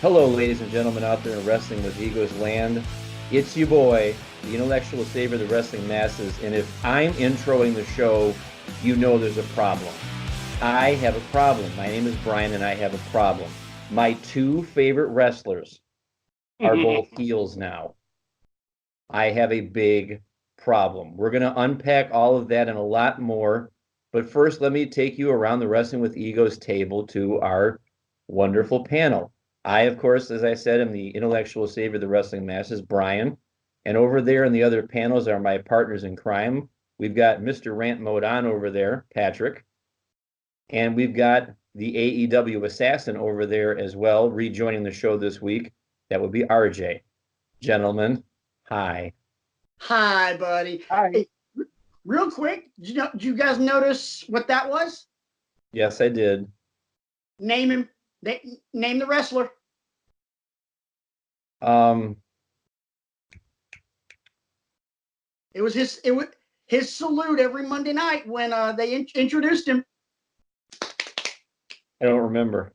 Hello, ladies and gentlemen out there in Wrestling with Egos land. It's your boy, the intellectual savior of the wrestling masses. And if I'm introing the show, you know there's a problem. I have a problem. My name is Brian, and I have a problem. My two favorite wrestlers are both heels now. I have a big problem. We're going to unpack all of that and a lot more. But first, let me take you around the Wrestling with Egos table to our wonderful panel. I, of course, as I said, am the intellectual savior of the wrestling masses, Brian. And over there in the other panels are my partners in crime. We've got Mr. Rant Mode on over there, Patrick. And we've got the AEW assassin over there as well, rejoining the show this week. That would be RJ. Gentlemen, hi. Hi, buddy. Hi. Hey, real quick, did you guys notice what that was? Yes, I did. Name him. Name the wrestler. It was his salute every Monday night when they introduced him. I don't remember.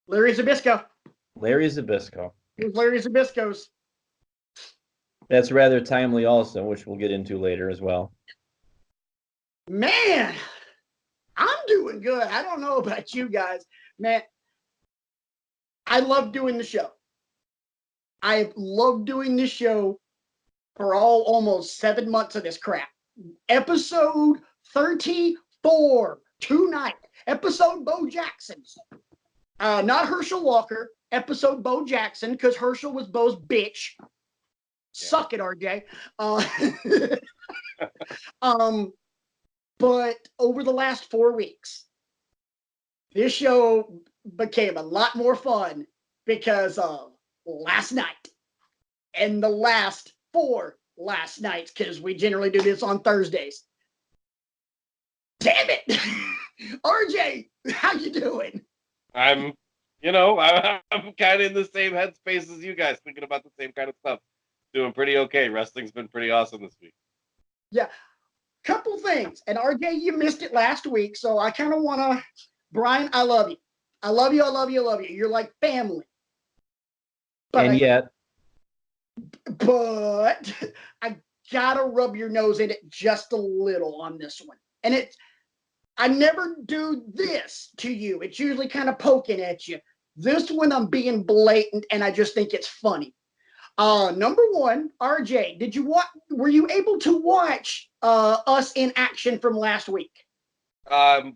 Larry Zbyszko. Larry Zbyszko. It was Larry Zbyszko's. That's rather timely also, which we'll get into later as well. Man, I'm doing good. I don't know about you guys. Man, I love doing the show. I love doing this show for almost 7 months of this crap. Episode 34 tonight. Episode Bo Jackson. Not Herschel Walker. Episode Bo Jackson, because Herschel was Bo's bitch. Yeah. Suck it, RJ. But over the last 4 weeks, this show became a lot more fun because of last night and the last 4 last nights, because we generally do this on Thursdays. Damn it. RJ, how you doing? I'm kind of in the same headspace as you guys, thinking about the same kind of stuff. Doing pretty okay. Wrestling's been pretty awesome this week. Yeah. Couple things. And RJ, you missed it last week, so I kind of want to, Brian, I love you. I love you, I love you, I love you. You're like family. But I gotta rub your nose in it just a little on this one. And I never do this to you. It's usually kind of poking at you. This one I'm being blatant, and I just think it's funny. Number one, RJ, were you able to watch Us in Action from last week? Part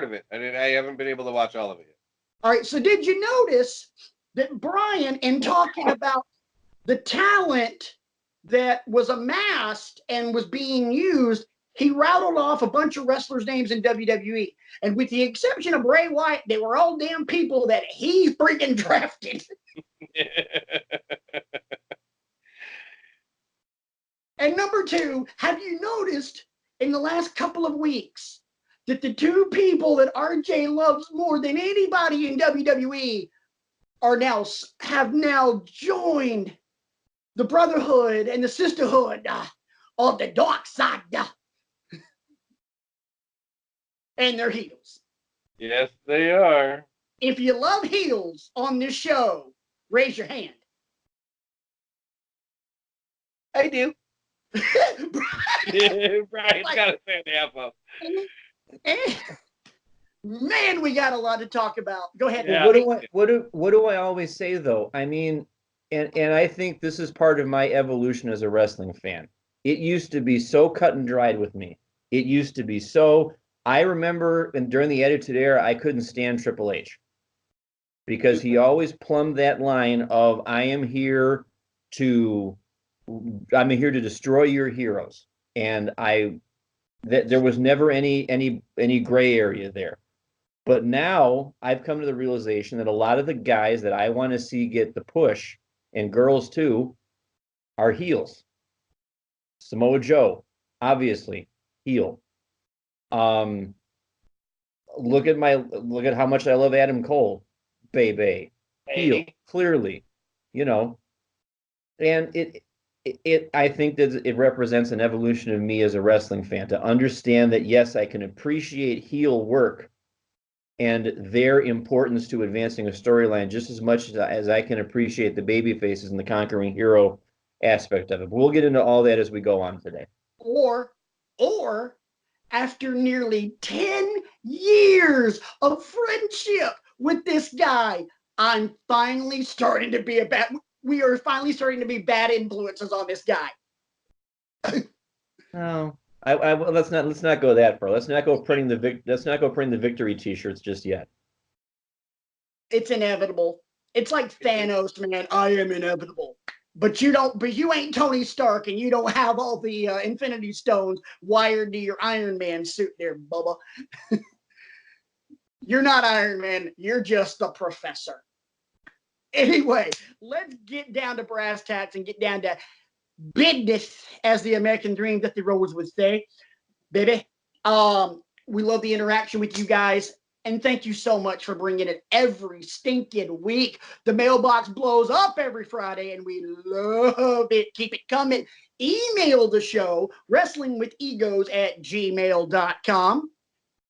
of it. I haven't been able to watch all of it yet. All right, so did you notice that Brian, in talking about the talent that was amassed and was being used, he rattled off a bunch of wrestlers' names in WWE. And with the exception of Bray Wyatt, they were all damn people that he freaking drafted. And number two, have you noticed in the last couple of weeks that the two people that RJ loves more than anybody in WWE have now joined the brotherhood and the sisterhood of the dark side? And they're heels. Yes, they are. If you love heels on this show, raise your hand. I do. Brian's got to stand half up. Man, we got a lot to talk about. Go ahead. Yeah. What do I always say though? I mean, and I think this is part of my evolution as a wrestling fan. It used to be so cut and dried with me. It used to be so. I remember, and during the Attitude Era, I couldn't stand Triple H because he always plumbed that line of I'm here to destroy your heroes, and there was never any gray area there. But now I've come to the realization that a lot of the guys that I want to see get the push, and girls too, are heels. Samoa Joe, obviously, heel. Look at how much I love Adam Cole, baby, heel, clearly, and I think that it represents an evolution of me as a wrestling fan to understand that yes, I can appreciate heel work and their importance to advancing a storyline just as much as I can appreciate the baby faces and the conquering hero aspect of it. But we'll get into all that as we go on today. Or after nearly 10 years of friendship with this guy, I'm finally starting to be we are finally starting to be bad influences on this guy. No, let's not go that far. Let's not go printing the victory T-shirts just yet. It's inevitable. It's like Thanos, man. I am inevitable. But you ain't Tony Stark, and you don't have all the Infinity Stones wired to your Iron Man suit there, Bubba. You're not Iron Man. You're just the professor. Anyway, let's get down to brass tacks and get down to business, as the American dream that the Rose would say. Baby, we love the interaction with you guys. And thank you so much for bringing it every stinking week. The mailbox blows up every Friday, and we love it. Keep it coming. Email the show, wrestlingwithegos@gmail.com.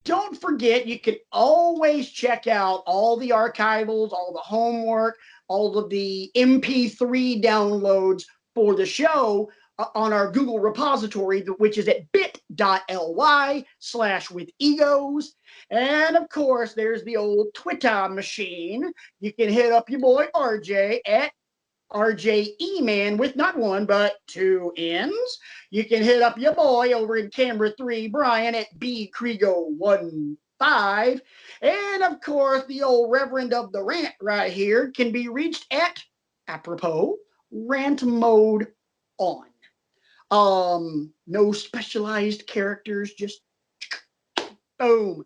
Don't forget, you can always check out all the archivals, all the homework, all of the MP3 downloads for the show on our Google repository, which is at bit.ly/withegos. And of course, there's the old Twitter machine. You can hit up your boy RJ at RJ Eman with not one, but two N's. You can hit up your boy over in Camera 3, Brian, at BCrigo15. And of course, the old Reverend of the Rant right here can be reached at, apropos, Rant Mode On. No specialized characters, just boom.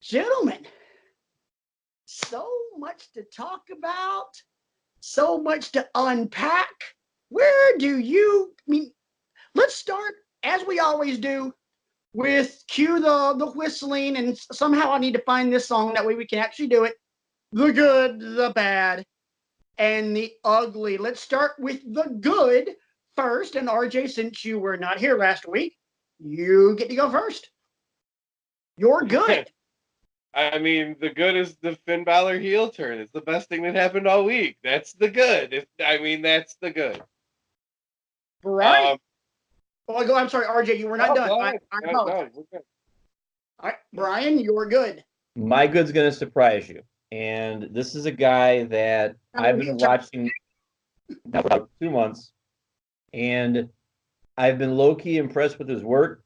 Gentlemen, so much to talk about, so much to unpack. Where do you, let's start, as we always do, with cue the whistling, and somehow I need to find this song, that way we can actually do it. The good, the bad, and the ugly. Let's start with the good first, and RJ, since you were not here last week, you get to go first. You're good. I mean, the good is the Finn Balor heel turn. It's the best thing that happened all week. That's the good. That's the good. Right. I'm sorry, RJ, you were not done. I apologize. We're good. All right, Brian, you're good. My good's going to surprise you. And this is a guy that I've been watching now for about 2 months. And I've been low-key impressed with his work,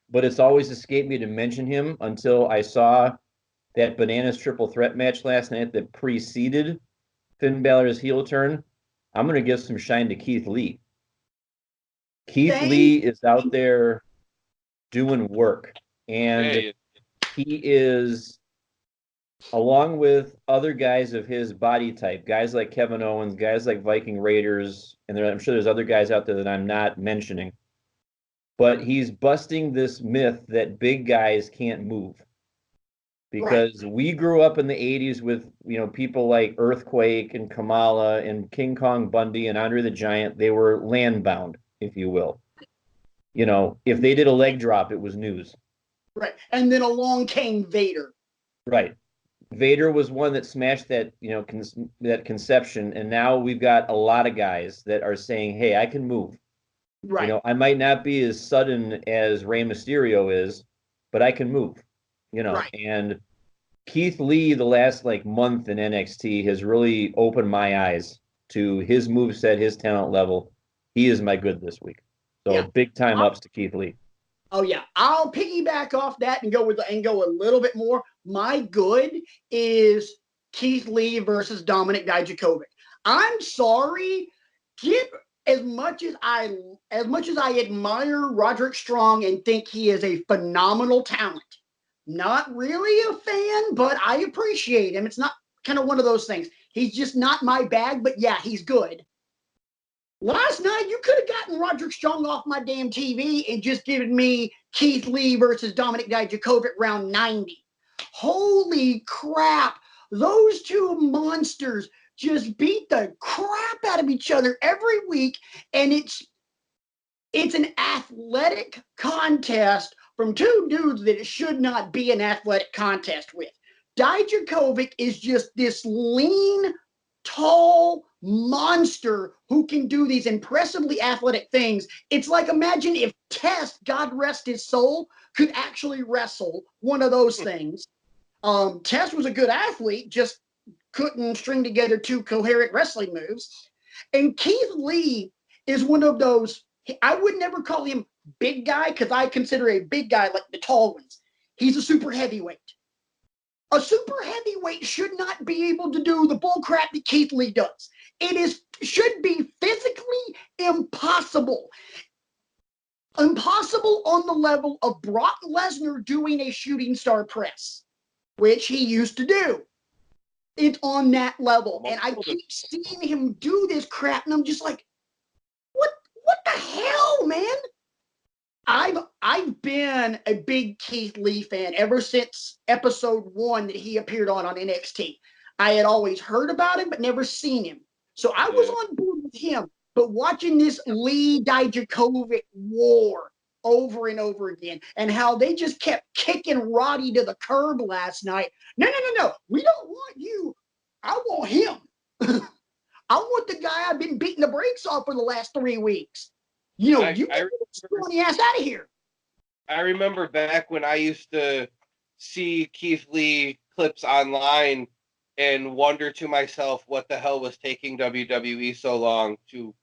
but it's always escaped me to mention him until I saw that Bananas triple threat match last night that preceded Finn Balor's heel turn. I'm going to give some shine to Keith Lee. Keith Lee is out there doing work, and he is, along with other guys of his body type, guys like Kevin Owens, guys like Viking Raiders, and I'm sure there's other guys out there that I'm not mentioning, but he's busting this myth that big guys can't move. Because we grew up in the 80s with, people like Earthquake and Kamala and King Kong Bundy and Andre the Giant. They were land-bound, if you will. If they did a leg drop, it was news. Right. And then along came Vader. Right. Vader was one that smashed that, that conception. And now we've got a lot of guys that are saying, hey, I can move. Right. I might not be as sudden as Rey Mysterio is, but I can move. Right. And Keith Lee, the last month in NXT, has really opened my eyes to his moveset, his talent level. He is my good this week. So big time ups to Keith Lee. Oh yeah, I'll piggyback off that and go a little bit more. My good is Keith Lee versus Dominik Dijakovic. I'm sorry, as much as I admire Roderick Strong and think he is a phenomenal talent. Not really a fan, but I appreciate him. It's not kind of one of those things. He's just not my bag, but yeah, he's good. Last night, you could have gotten Roderick Strong off my damn TV and just given me Keith Lee versus Dominik Dijakovic round 90. Holy crap. Those two monsters just beat the crap out of each other every week, and it's an athletic contest from two dudes that it should not be an athletic contest with. Dijakovic is just this lean, tall monster who can do these impressively athletic things. It's like, imagine if Test, God rest his soul, could actually wrestle one of those things. Test was a good athlete, just couldn't string together two coherent wrestling moves. And Keith Lee is one of those, I would never call him big guy because I consider a big guy like the tall ones. He's a super heavyweight. A super heavyweight should not be able to do the bull crap that Keith Lee does. Should be physically impossible. Impossible on the level of Brock Lesnar doing a shooting star press, which he used to do. It's on that level. And I keep seeing him do this crap, and I'm just like, what the hell, man? I've been a big Keith Lee fan ever since episode 1 that he appeared on NXT. I had always heard about him, but never seen him. So I was on board with him. But watching this Lee Dijakovic war over and over again, and how they just kept kicking Roddy to the curb last night. No. We don't want you. I want him. I want the guy I've been beating the brakes off for the last 3 weeks. You know, you get the ass out of here. I remember back when I used to see Keith Lee clips online and wonder to myself what the hell was taking WWE so long to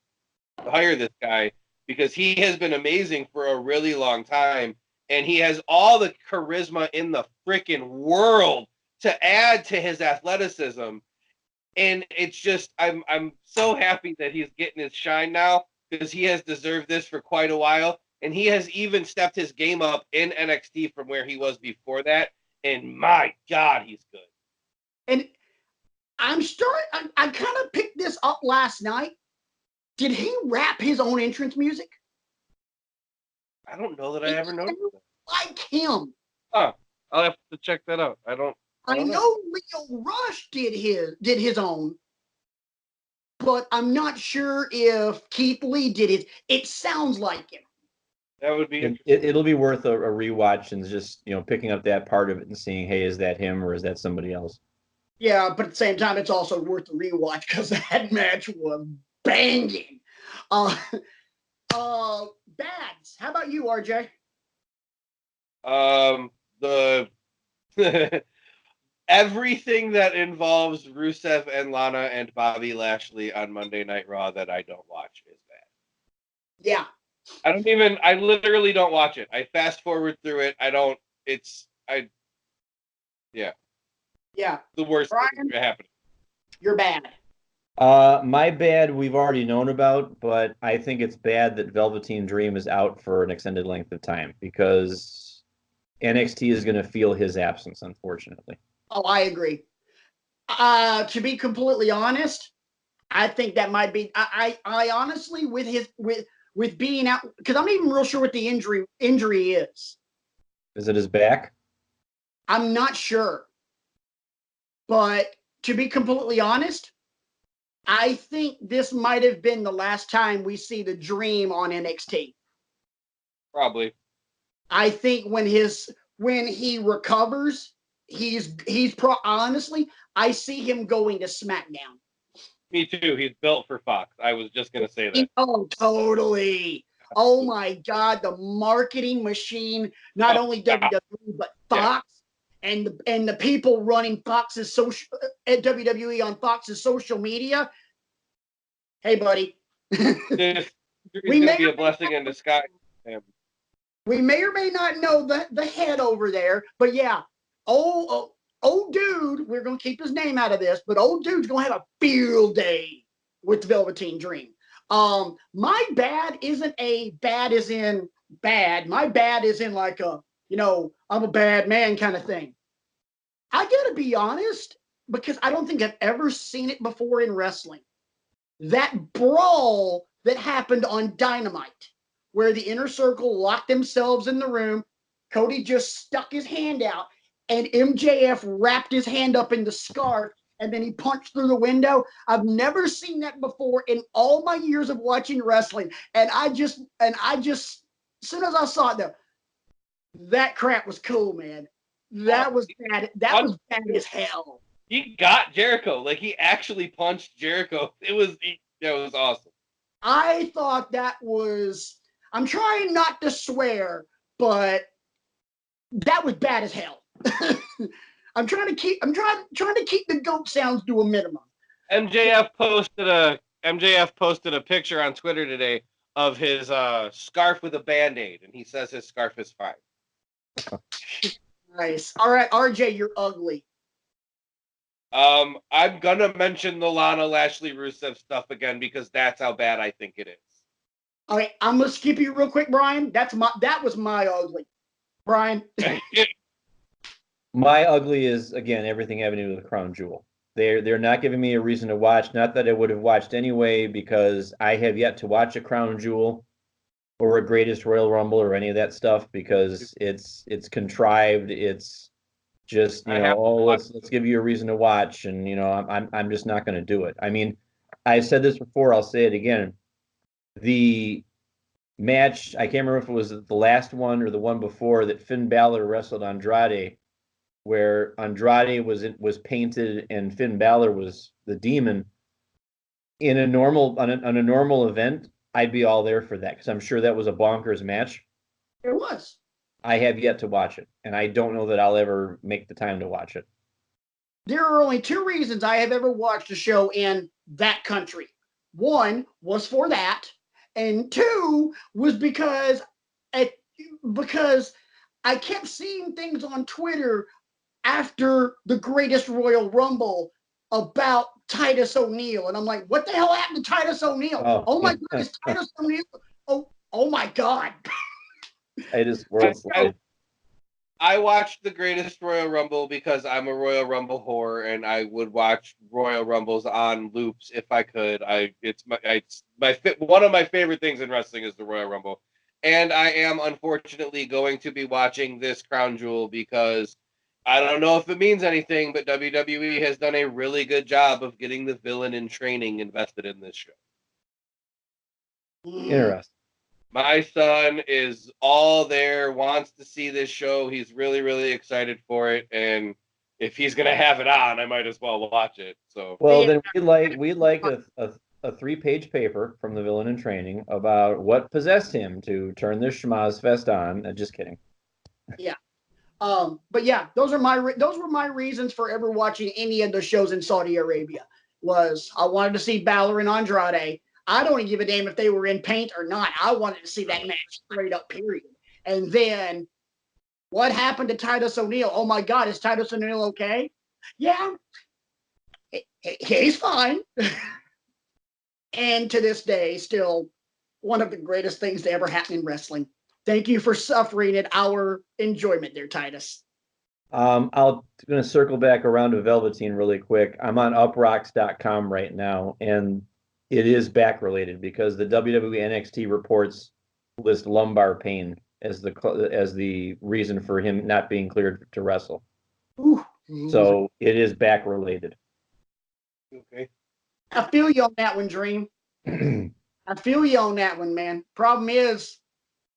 hire this guy, because he has been amazing for a really long time, and he has all the charisma in the freaking world to add to his athleticism. And it's just, I'm so happy that he's getting his shine now, because he has deserved this for quite a while. And he has even stepped his game up in NXT from where he was before that. And my God, he's good. And I kind of picked this up last night. Did he rap his own entrance music? I don't know that I ever noticed that. Like him. Huh. I'll have to check that out. I don't know Leo Rush did his own, but I'm not sure if Keith Lee did it. It sounds like him. That would be it'll be worth a rewatch and just, you know, picking up that part of it and seeing, hey, is that him or is that somebody else? Yeah, but at the same time, it's also worth the rewatch because that match was banging. Bads. How about you, RJ? Everything that involves Rusev and Lana and Bobby Lashley on Monday Night Raw that I don't watch is bad. Yeah. I literally don't watch it. I fast forward through it. Yeah. The worst thing happening. You're bad. My bad we've already known about, but I think it's bad that Velveteen Dream is out for an extended length of time because NXT is going to feel his absence, unfortunately. Oh, I agree. To be completely honest, I think that might be. I honestly, with being out, because I'm not even real sure what the injury is. Is it his back? I'm not sure. But to be completely honest, I think this might have been the last time we see the Dream on NXT. Probably. I think when he recovers, honestly, I see him going to SmackDown. Me too. He's built for Fox. I was just going to say that. Oh, totally. Oh my God, the marketing machine, not only WWE but Fox. Yeah. And the people running Fox's social at WWE on Fox's social media. Hey, buddy. He's going to be a blessing in disguise. We may or may not know the head over there, but yeah, old dude, we're going to keep his name out of this, but old dude's going to have a field day with the Velveteen Dream. My bad isn't a bad as in bad. My bad is in like a, I'm a bad man kind of thing. I gotta be honest, because I don't think I've ever seen it before in wrestling. That brawl that happened on Dynamite, where the Inner Circle locked themselves in the room, Cody just stuck his hand out, and MJF wrapped his hand up in the scarf, and then he punched through the window. I've never seen that before in all my years of watching wrestling. And I just, as soon as I saw it, though, That crap was cool, man. That was bad. That was bad as hell. He got Jericho. Like, he actually punched Jericho. That was awesome. I thought that was. I'm trying not to swear, but that was bad as hell. I'm trying to keep the goat sounds to a minimum. MJF posted a picture on Twitter today of his scarf with a Band-Aid, and he says his scarf is fine. Nice. All right, RJ, you're ugly. I'm gonna mention the Lana Lashley Rusev stuff again because that's how bad I think it is. All right, I'm gonna skip you real quick, Brian. That was my ugly. Brian. My ugly is, again, everything having to do with the Crown Jewel. They're not giving me a reason to watch. Not that I would have watched anyway, because I have yet to watch a Crown Jewel or a Greatest Royal Rumble or any of that stuff, because it's contrived. It's just, let's give you a reason to watch, and I'm just not going to do it. I mean, I said this before, I'll say it again. The match, I can't remember if it was the last one or the one before, that Finn Balor wrestled Andrade, where Andrade was painted and Finn Balor was the demon. On a normal event, I'd be all there for that, because I'm sure that was a bonkers match. It was. I have yet to watch it, and I don't know that I'll ever make the time to watch it. There are only two reasons I have ever watched a show in that country. One was for that, and two was because I kept seeing things on Twitter after the Greatest Royal Rumble about Titus O'Neil, and I'm like, what the hell happened to Titus O'Neil? Oh my God, it's Titus O'Neil. Oh my God. I watched the Greatest Royal Rumble because I'm a Royal Rumble whore, and I would watch Royal Rumbles on loops if I could. It's one of my favorite things in wrestling is the Royal Rumble, and I am unfortunately going to be watching this Crown Jewel because I don't know if it means anything, but WWE has done a really good job of getting the villain in training invested in this show. Interesting. My son is all there, wants to see this show. He's really, really excited for it, and if he's gonna have it on, I might as well watch it. So, well, then we'd like a 3-page paper from the villain in training about what possessed him to turn this schmaz fest on. Just kidding. Yeah. But yeah, those were my reasons for ever watching any of the shows in Saudi Arabia. Was I wanted to see Balor and Andrade. I don't give a damn if they were in paint or not. I wanted to see that match straight up, period. And then what happened to Titus O'Neil? Oh my God, is Titus O'Neil okay? Yeah, he's fine. And to this day, still one of the greatest things to ever happen in wrestling. Thank you for suffering at our enjoyment there, Titus. I'm going to circle back around to Velveteen really quick. I'm on uprocks.com right now, and it is back related because the WWE NXT reports list lumbar pain as the reason for him not being cleared to wrestle. Ooh. So it is back related. Okay. I feel you on that one, Dream. I feel you on that one, man. Problem is,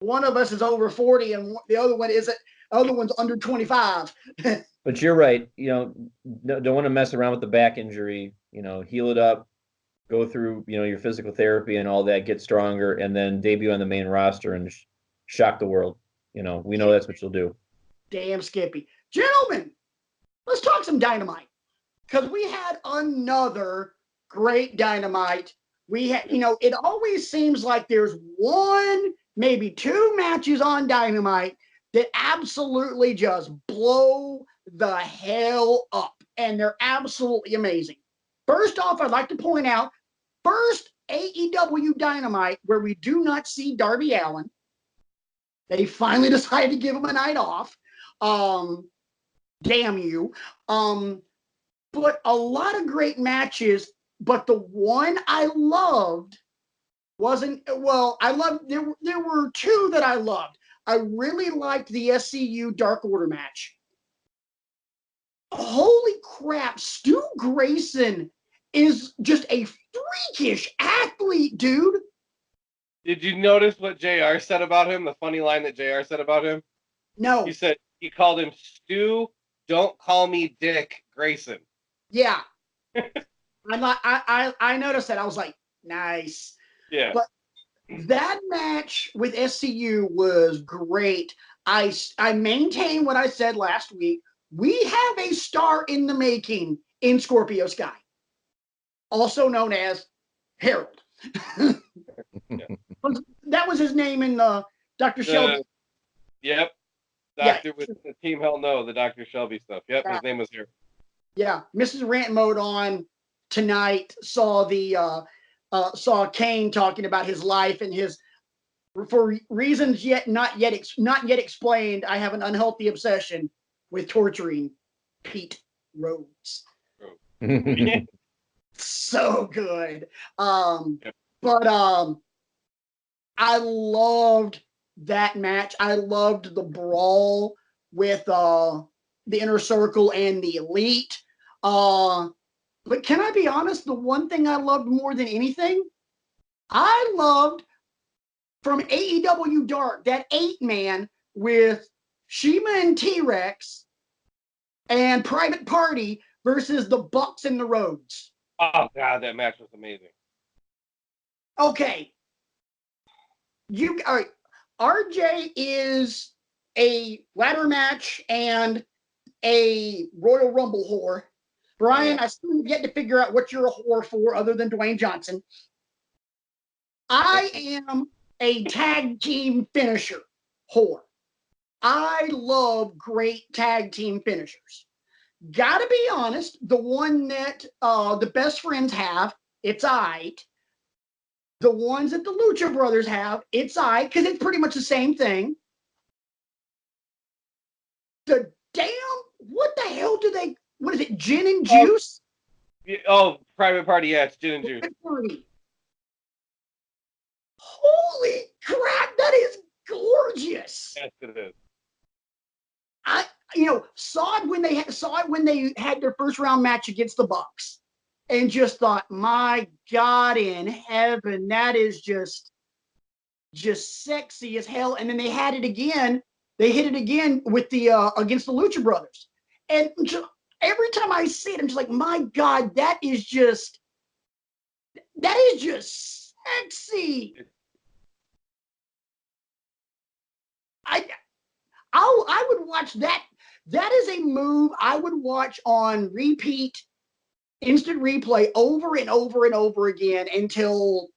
one of us is over 40 and the other one isn't. Other one's under 25. But you're right. Don't want to mess around with the back injury. Heal it up, go through your physical therapy and all that, get stronger, and then debut on the main roster and shock the world. We know that's what you'll do. Damn, Skippy. Gentlemen, let's talk some Dynamite, because we had another great Dynamite. We had, it always seems like there's one, maybe two matches on Dynamite that absolutely just blow the hell up, and they're absolutely amazing. First off, I'd like to point out, first AEW Dynamite where we do not see Darby Allin. They finally decided to give him a night off. Damn you. But a lot of great matches, but the one I loved there were two that I loved. I really liked the SCU Dark Order match. Holy crap, Stu Grayson is just a freakish athlete, dude. Did you notice what JR said about him? The funny line that JR said about him? No. He said he called him Stu. Don't call me Dick Grayson. Yeah. I noticed that. I was like, nice. Yeah. But that match with SCU was great. I maintain what I said last week. We have a star in the making in Scorpio Sky, also known as Harold. That was his name in Dr. Shelby. Yep. Doctor with the Team Hell No, the Dr. Shelby stuff. Yep, his name was here. Yeah, Mrs. Rant Mode on tonight saw saw Kane talking about his life and his, for reasons not yet explained, I have an unhealthy obsession with torturing Pete Rhodes. So good. But I loved that match. I loved the brawl with the Inner Circle and the Elite. But can I be honest? The one thing I loved more than anything, I loved from AEW Dark, that 8-man with Shima and T-Rex and Private Party versus the Bucks and the Rhodes. Oh God, that match was amazing. Okay. All right. RJ is a ladder match and a Royal Rumble whore. Brian, I still have yet to figure out what you're a whore for other than Dwayne Johnson. I am a tag team finisher whore. I love great tag team finishers. Gotta be honest, the one that the Best Friends have, it's aight. The ones that the Lucha Brothers have, it's aight, because it's pretty much the same thing. The damn, what the hell do they, what is it, gin and juice? Private Party, yeah, it's gin and juice. Holy crap, that is gorgeous. Yes, it is. Saw it when they had their first round match against the Bucks, and just thought, my God in heaven, that is just sexy as hell. And then they had it again. They hit it again with the against the Lucha Brothers, and every time I see it, I'm just like, my God, that is just sexy. I would watch that. That is a move I would watch on repeat, instant replay over and over and over again until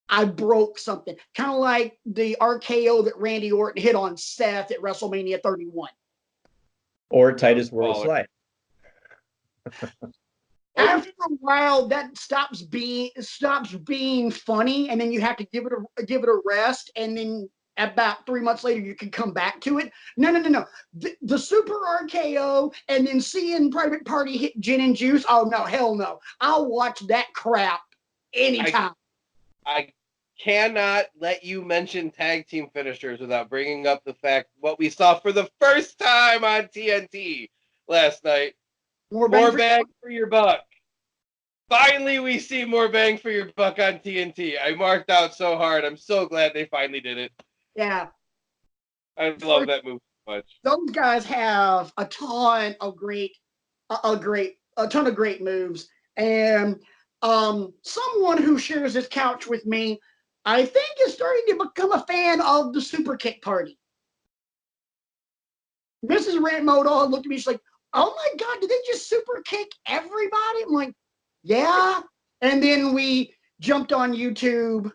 I broke something. Kind of like the RKO that Randy Orton hit on Seth at WrestleMania 31. Or Titus World Slide. After a while, that stops being funny, and then you have to give it a rest, and then about 3 months later, you can come back to it. No. The Super RKO and then seeing Private Party hit gin and juice. Oh, no, hell no. I'll watch that crap anytime. I cannot let you mention tag team finishers without bringing up the fact what we saw for the first time on TNT last night. More bang for your buck. Finally, we see more bang for your buck on TNT. I marked out so hard. I'm so glad they finally did it. Yeah. I love that move so much. Those guys have a ton of great moves. And someone who shares this couch with me, I think, is starting to become a fan of the Super Kick Party. Mrs. Rant Modal looked at me, she's like, oh my God, did they just super kick everybody? I'm like, yeah. And then we jumped on YouTube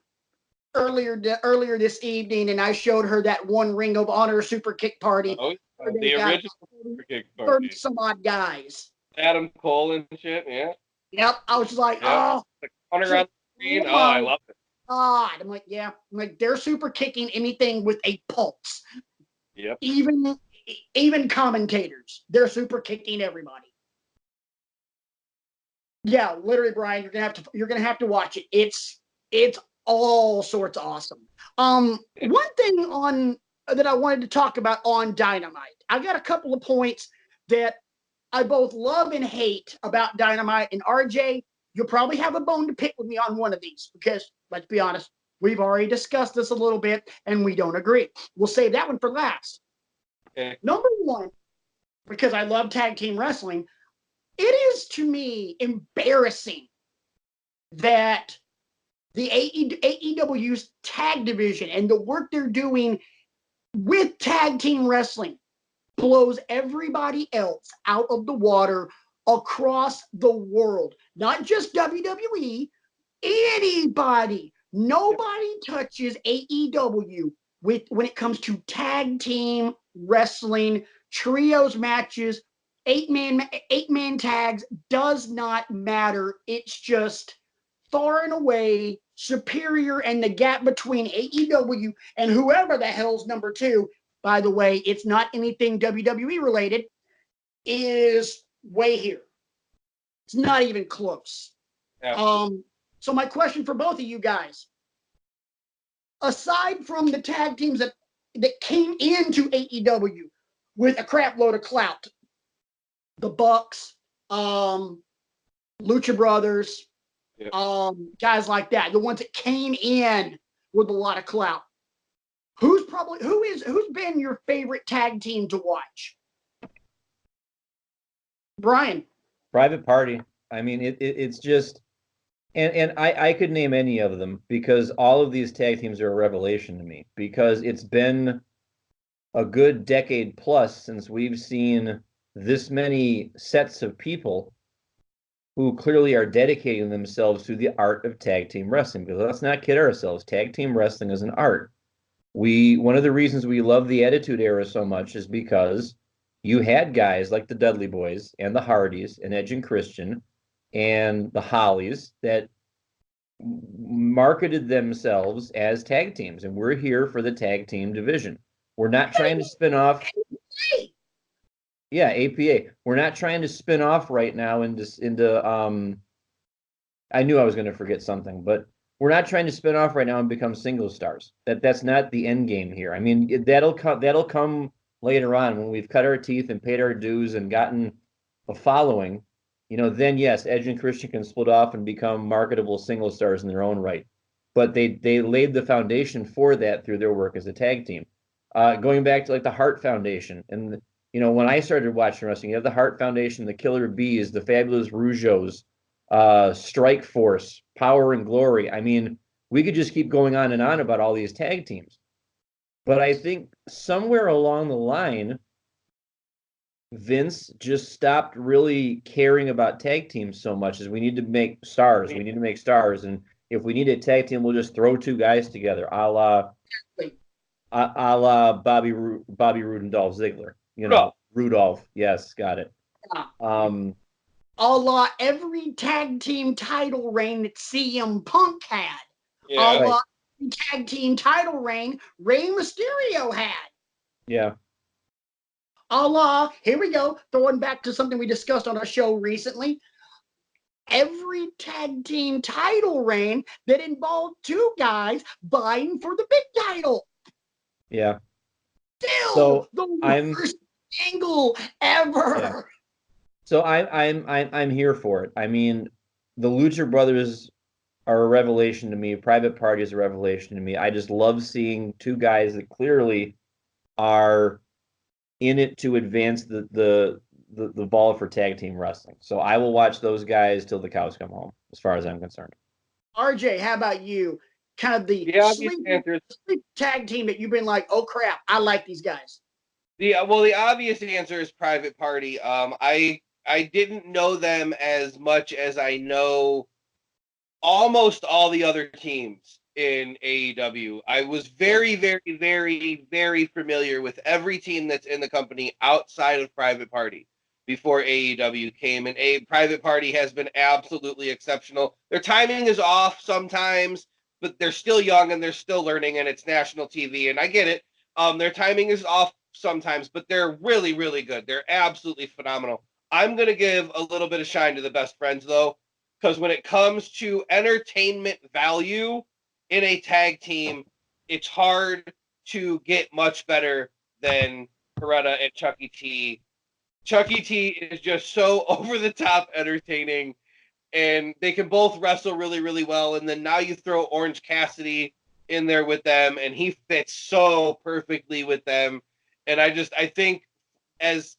earlier this evening, and I showed her that one Ring of Honor Super Kick Party. Oh, the original Super Kick Party. 30 some odd guys. Adam Cole and shit, yeah. Yep. I was just like, oh. The corner on the screen. Oh, I love it. God. I'm like, yeah. I'm like, they're super kicking anything with a pulse. Yep. Even commentators, they're super kicking everybody. Yeah, literally, Brian, you're gonna have to watch it. It's all sorts of awesome. One thing that I wanted to talk about on Dynamite. I got a couple of points that I both love and hate about Dynamite. And RJ, you'll probably have a bone to pick with me on one of these because, let's be honest, we've already discussed this a little bit and we don't agree. We'll save that one for last. Okay. Number one, because I love tag team wrestling, it is to me embarrassing that the AEW's tag division and the work they're doing with tag team wrestling blows everybody else out of the water across the world. Not just WWE, anybody. Nobody touches AEW when it comes to tag team wrestling, trios matches, eight man tags, does not matter. It's just far and away superior, and the gap between AEW and whoever the hell's number two, by the way, it's not anything WWE related, is way here. It's not even close. So my question for both of you guys, aside from the tag teams that came into AEW with a crap load of clout, the Bucks, Lucha Brothers, Yep. Guys like that, the ones that came in with a lot of clout. Who's been your favorite tag team to watch? Brian. Private Party. I mean, it's just, and I could name any of them because all of these tag teams are a revelation to me because it's been a good decade plus since we've seen this many sets of people who clearly are dedicating themselves to the art of tag team wrestling. Because let's not kid ourselves, tag team wrestling is an art. One of the reasons we love the Attitude Era so much is because you had guys like the Dudley Boys and the Hardys and Edge and Christian and the Hollies that marketed themselves as tag teams, and we're here for the tag team division. We're not trying to spin off. Yeah, APA. We're not trying to spin off right now into I knew I was going to forget something, but we're not trying to spin off right now and become single stars. That's not the end game here. I mean, that'll come later on when we've cut our teeth and paid our dues and gotten a following. Then yes, Edge and Christian can split off and become marketable single stars in their own right. But they laid the foundation for that through their work as a tag team. Going back to like the Hart Foundation and when I started watching wrestling, you have the Hart Foundation, the Killer Bees, the Fabulous Rougeaus, Strike Force, Power and Glory. I mean, we could just keep going on and on about all these tag teams. But I think somewhere along the line, Vince just stopped really caring about tag teams so much as we need to make stars. We need to make stars. And if we need a tag team, we'll just throw two guys together, a la Bobby Roode and Dolph Ziggler. Rudolph. Yes, got it. A la every tag team title reign that CM Punk had. Yeah. A la tag team title reign Rey Mysterio had. Yeah. A la, here we go, throwing back to something we discussed on our show recently. Every tag team title reign that involved two guys vying for the big title. Yeah. Still the worst angle ever. Yeah. So I'm here for it. I mean, the Lucha Brothers are a revelation to me. Private Party is a revelation to me. I just love seeing two guys that clearly are in it to advance the ball for tag team wrestling. So I will watch those guys till the cows come home, as far as I'm concerned. RJ, how about you? Kind of the sleep tag team that you've been like, oh crap, I like these guys. The obvious answer is Private Party. I didn't know them as much as I know almost all the other teams in AEW. I was very, very, very, very familiar with every team that's in the company outside of Private Party before AEW came, and Private Party has been absolutely exceptional. Their timing is off sometimes, but they're still young and they're still learning, and it's national TV, and I get it. Their timing is off sometimes, but they're really, really good. They're absolutely phenomenal. I'm going to give a little bit of shine to the Best Friends, though, because when it comes to entertainment value in a tag team, it's hard to get much better than Beretta and Chucky T. Chucky T is just so over-the-top entertaining, and they can both wrestle really, really well. And then now you throw Orange Cassidy in there with them, and he fits so perfectly with them. And I think as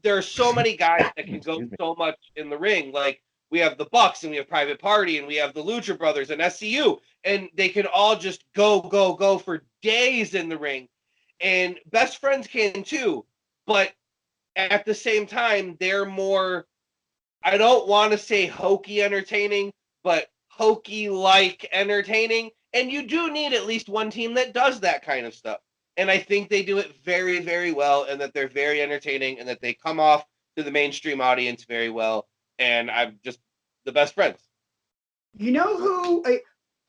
there are so many guys that can go so much in the ring. Like we have the Bucks and we have Private Party and we have the Lucha Brothers and SCU, and they can all just go for days in the ring. And Best Friends can too, but at the same time, they're more, I don't want to say hokey entertaining, but hokey-like entertaining. And you do need at least one team that does that kind of stuff. And I think they do it very, very well, and that they're very entertaining, and that they come off to the mainstream audience very well. And I'm just the Best Friends. You know who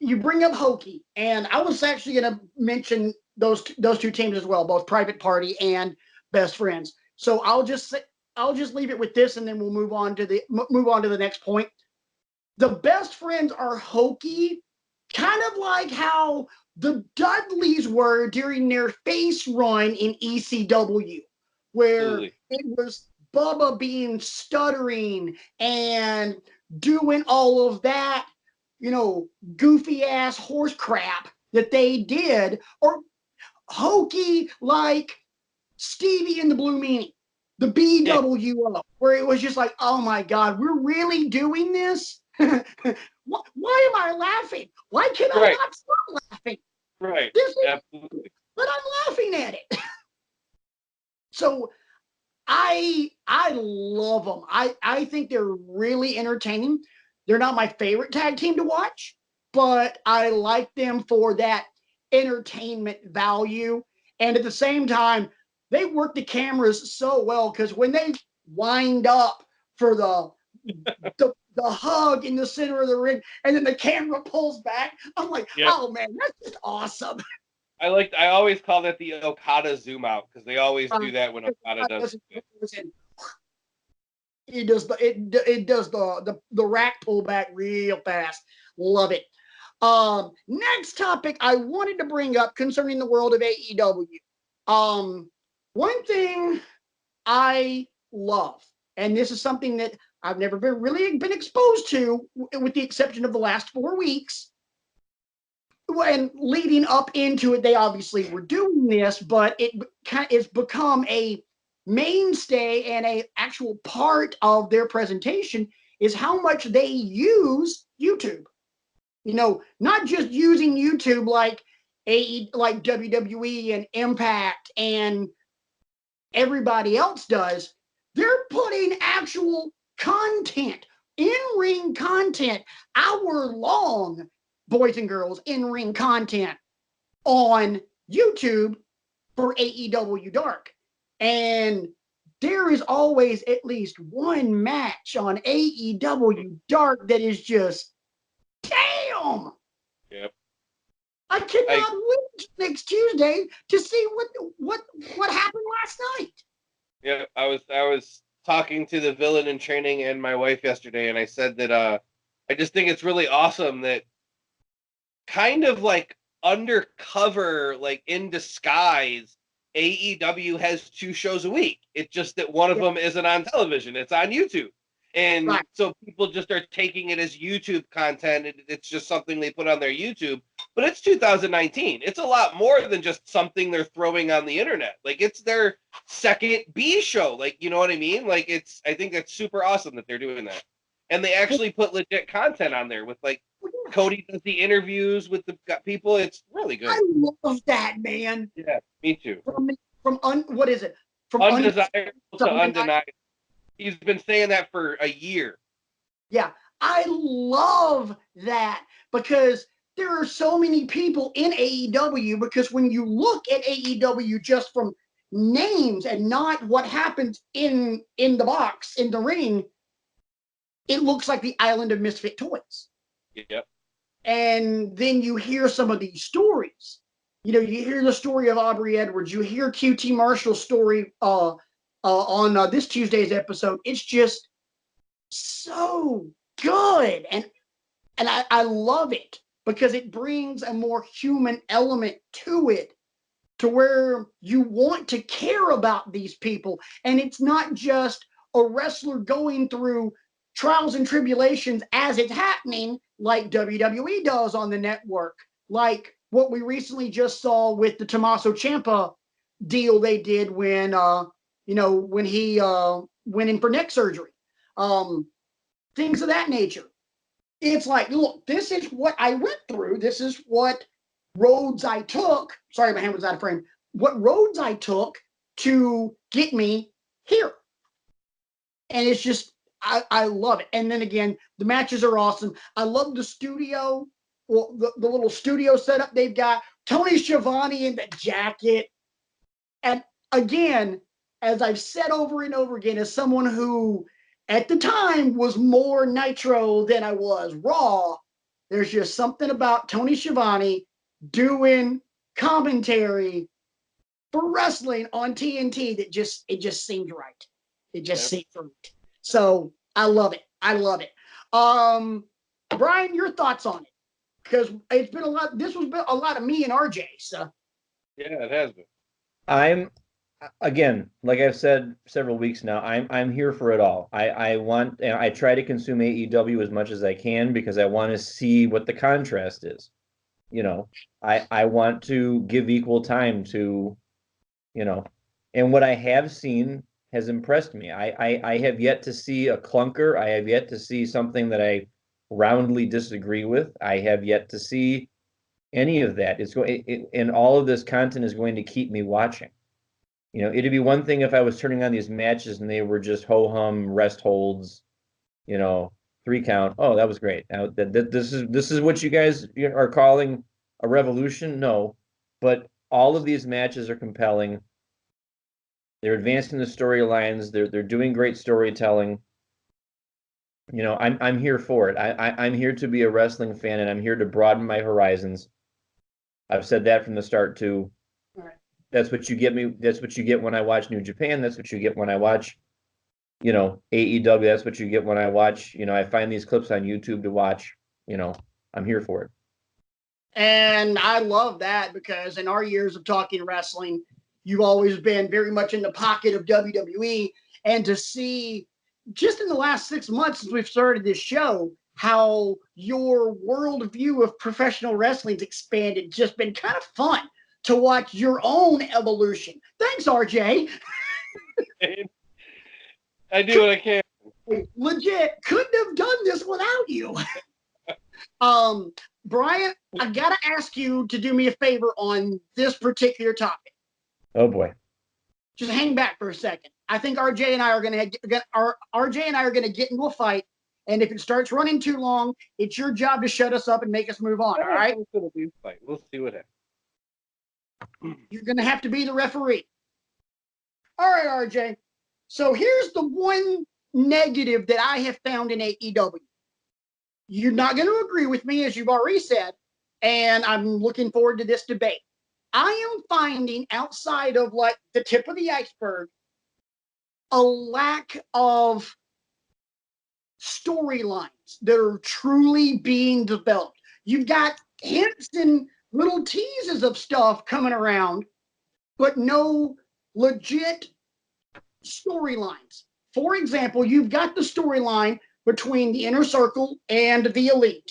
you bring up hokey, and I was actually going to mention those two teams as well, both Private Party and Best Friends. So I'll just leave it with this, and then we'll move on to the next point. The Best Friends are hokey, kind of like how the Dudleys were during their face run in ECW, where Absolutely. it was Bubba being stuttering and doing all of that, goofy ass horse crap that they did, or hokey like Stevie and the Blue Meanie, the BWO, where it was just like, oh my God, we're really doing this? Why am I laughing? Why can I not stop laughing? Right. Absolutely. But I'm laughing at it. So I love them. I think they're really entertaining. They're not my favorite tag team to watch, but I like them for that entertainment value. And at the same time, they work the cameras so well, because when they wind up for the hug in the center of the ring, and then the camera pulls back, I'm like, oh man, that's just awesome. I always call that the Okada zoom out, because they always do that when Okada does it. It does the rack pullback real fast. Love it. Next topic I wanted to bring up concerning the world of AEW. One thing I love, and this is something that I've never really been exposed to, with the exception of the last 4 weeks. And leading up into it, they obviously were doing this, but it's become a mainstay and a actual part of their presentation, is how much they use YouTube. Not just using YouTube like WWE and Impact and everybody else does. They're putting actual content, in-ring content, hour-long, boys and girls, in-ring content on YouTube for AEW Dark. And there is always at least one match on AEW Dark that is just, damn! Yep. I cannot wait next Tuesday to see what happened last night. Yeah, I was talking to the villain in training and my wife yesterday, and I said that I just think it's really awesome that kind of like undercover, like in disguise, AEW has 2 shows a week. It's just that one of them isn't on television. It's on YouTube. And so people just are taking it as YouTube content. It's just something they put on their YouTube. But it's 2019. It's a lot more than just something they're throwing on the internet. Like, it's their second B show. Like, you know what I mean? Like, I think that's super awesome that they're doing that. And they actually put legit content on there with, like, Cody does the interviews with the people. It's really good. I love that, man. Yeah, me too. What is it? From undesirable to undeniable. He's been saying that for a year. Yeah, I love that, because there are so many people in AEW, because when you look at AEW just from names and not what happens in the box, in the ring, it looks like the island of misfit toys. Yep. And then you hear some of these stories. You hear the story of Aubrey Edwards. You hear QT Marshall's story on this Tuesday's episode. It's just so good, and I love it, because it brings a more human element to it, to where you want to care about these people, and it's not just a wrestler going through trials and tribulations as it's happening, like WWE does on the network, like what we recently just saw with the Tommaso Ciampa deal they did when when he went in for neck surgery, things of that nature. It's like, look, this is what I went through. This is what roads I took. Sorry, my hand was out of frame. What roads I took to get me here. And it's just, I love it. And then again, the matches are awesome. I love the studio, well, the little studio setup they've got. Tony Schiavone in the jacket. And again, as I've said over and over again, as someone who at the time was more Nitro than I was Raw, there's just something about Tony Schiavone doing commentary for wrestling on TNT that it just seemed right. It just seemed right. So I love it. I love it. Brian, your thoughts on it? Because it's been a lot. This was a lot of me and RJ. So yeah, it has been. I'm again, like I've said several weeks now, I'm here for it all. I try to consume AEW as much as I can because I want to see what the contrast is. I want to give equal time to, and what I have seen has impressed me. I have yet to see a clunker. I have yet to see something that I roundly disagree with. I have yet to see any of that. And all of this content is going to keep me watching. It'd be one thing if I was turning on these matches and they were just ho-hum rest holds, 3 count. Oh, that was great. Now this is what you guys are calling a revolution? No, but all of these matches are compelling. They're advancing the storylines. They're doing great storytelling. I'm here for it. I'm here to be a wrestling fan, and I'm here to broaden my horizons. I've said that from the start too. right. That's what you get me. That's what you get when I watch New Japan. That's what you get when I watch, AEW. That's what you get when I watch. I find these clips on YouTube to watch. I'm here for it. And I love that because in our years of talking wrestling, you've always been very much in the pocket of WWE. And to see just in the last 6 months since we've started this show, how your worldview of professional wrestling's expanded, just been kind of fun to watch your own evolution. Thanks, RJ. I do what I can. Legit, couldn't have done this without you. Brian, I gotta ask you to do me a favor on this particular topic. Oh boy. Just hang back for a second. I think RJ and I are gonna get into a fight, and if it starts running too long, it's your job to shut us up and make us move on. All right? We'll see what happens. You're gonna have to be the referee. All right, RJ. So here's the one negative that I have found in AEW. You're not going to agree with me, as you've already said, and I'm looking forward to this debate. I am finding, outside of like the tip of the iceberg, a lack of storylines that are truly being developed. You've got hints and little teases of stuff coming around, but no legit storylines. For example, you've got the storyline between the Inner Circle and the Elite.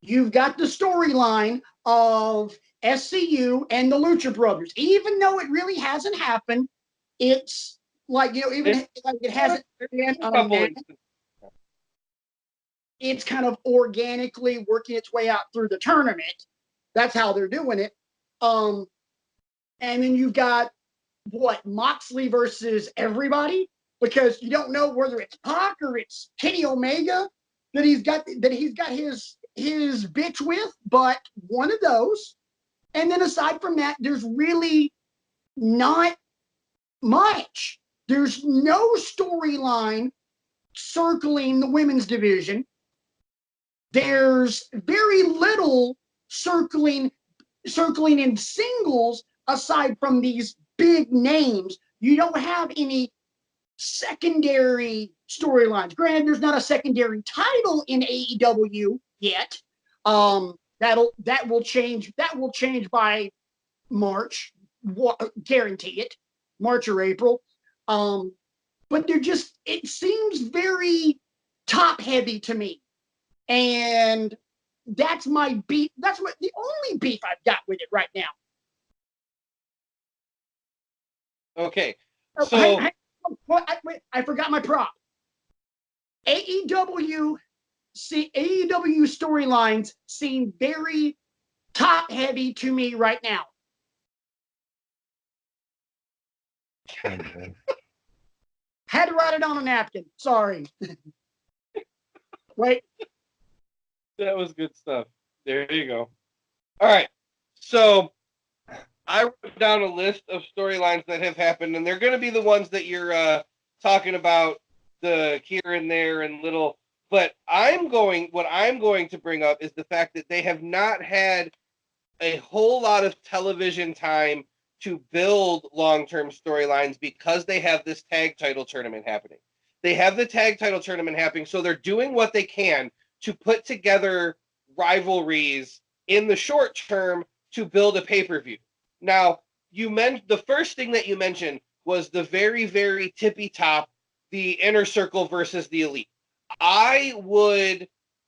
You've got the storyline of SCU and the Lucha Brothers. Even though it really hasn't happened, it's like, even like it hasn't been it's kind of organically working its way out through the tournament. That's how they're doing it. And then you've got Moxley versus everybody, because you don't know whether it's Pac or it's Kenny Omega that he's got his bitch with, but one of those. And then aside from that, there's really not much. There's no storyline circling the women's division. There's very little circling in singles aside from these big names. You don't have any secondary storylines. Granted, there's not a secondary title in AEW yet. That will change. That will change by March. Guarantee it. March or April. But it seems very top heavy to me. And that's my beef. That's the only beef I've got with it right now. Okay, Oh, so I forgot my prop. AEW storylines seem very top heavy to me right now. Had to write it on a napkin. Sorry. Wait. that was good stuff. There you go. All right, so I wrote down a list of storylines that have happened, and they're going to be the ones that you're talking about, the here and there and little. But what I'm going to bring up is the fact that they have not had a whole lot of television time to build long-term storylines because they have this tag title tournament happening. They have the tag title tournament happening, so they're doing what they can to put together rivalries in the short term to build a pay-per-view. Now, the first thing that you mentioned was the very, very tippy top, the Inner Circle versus the Elite. I would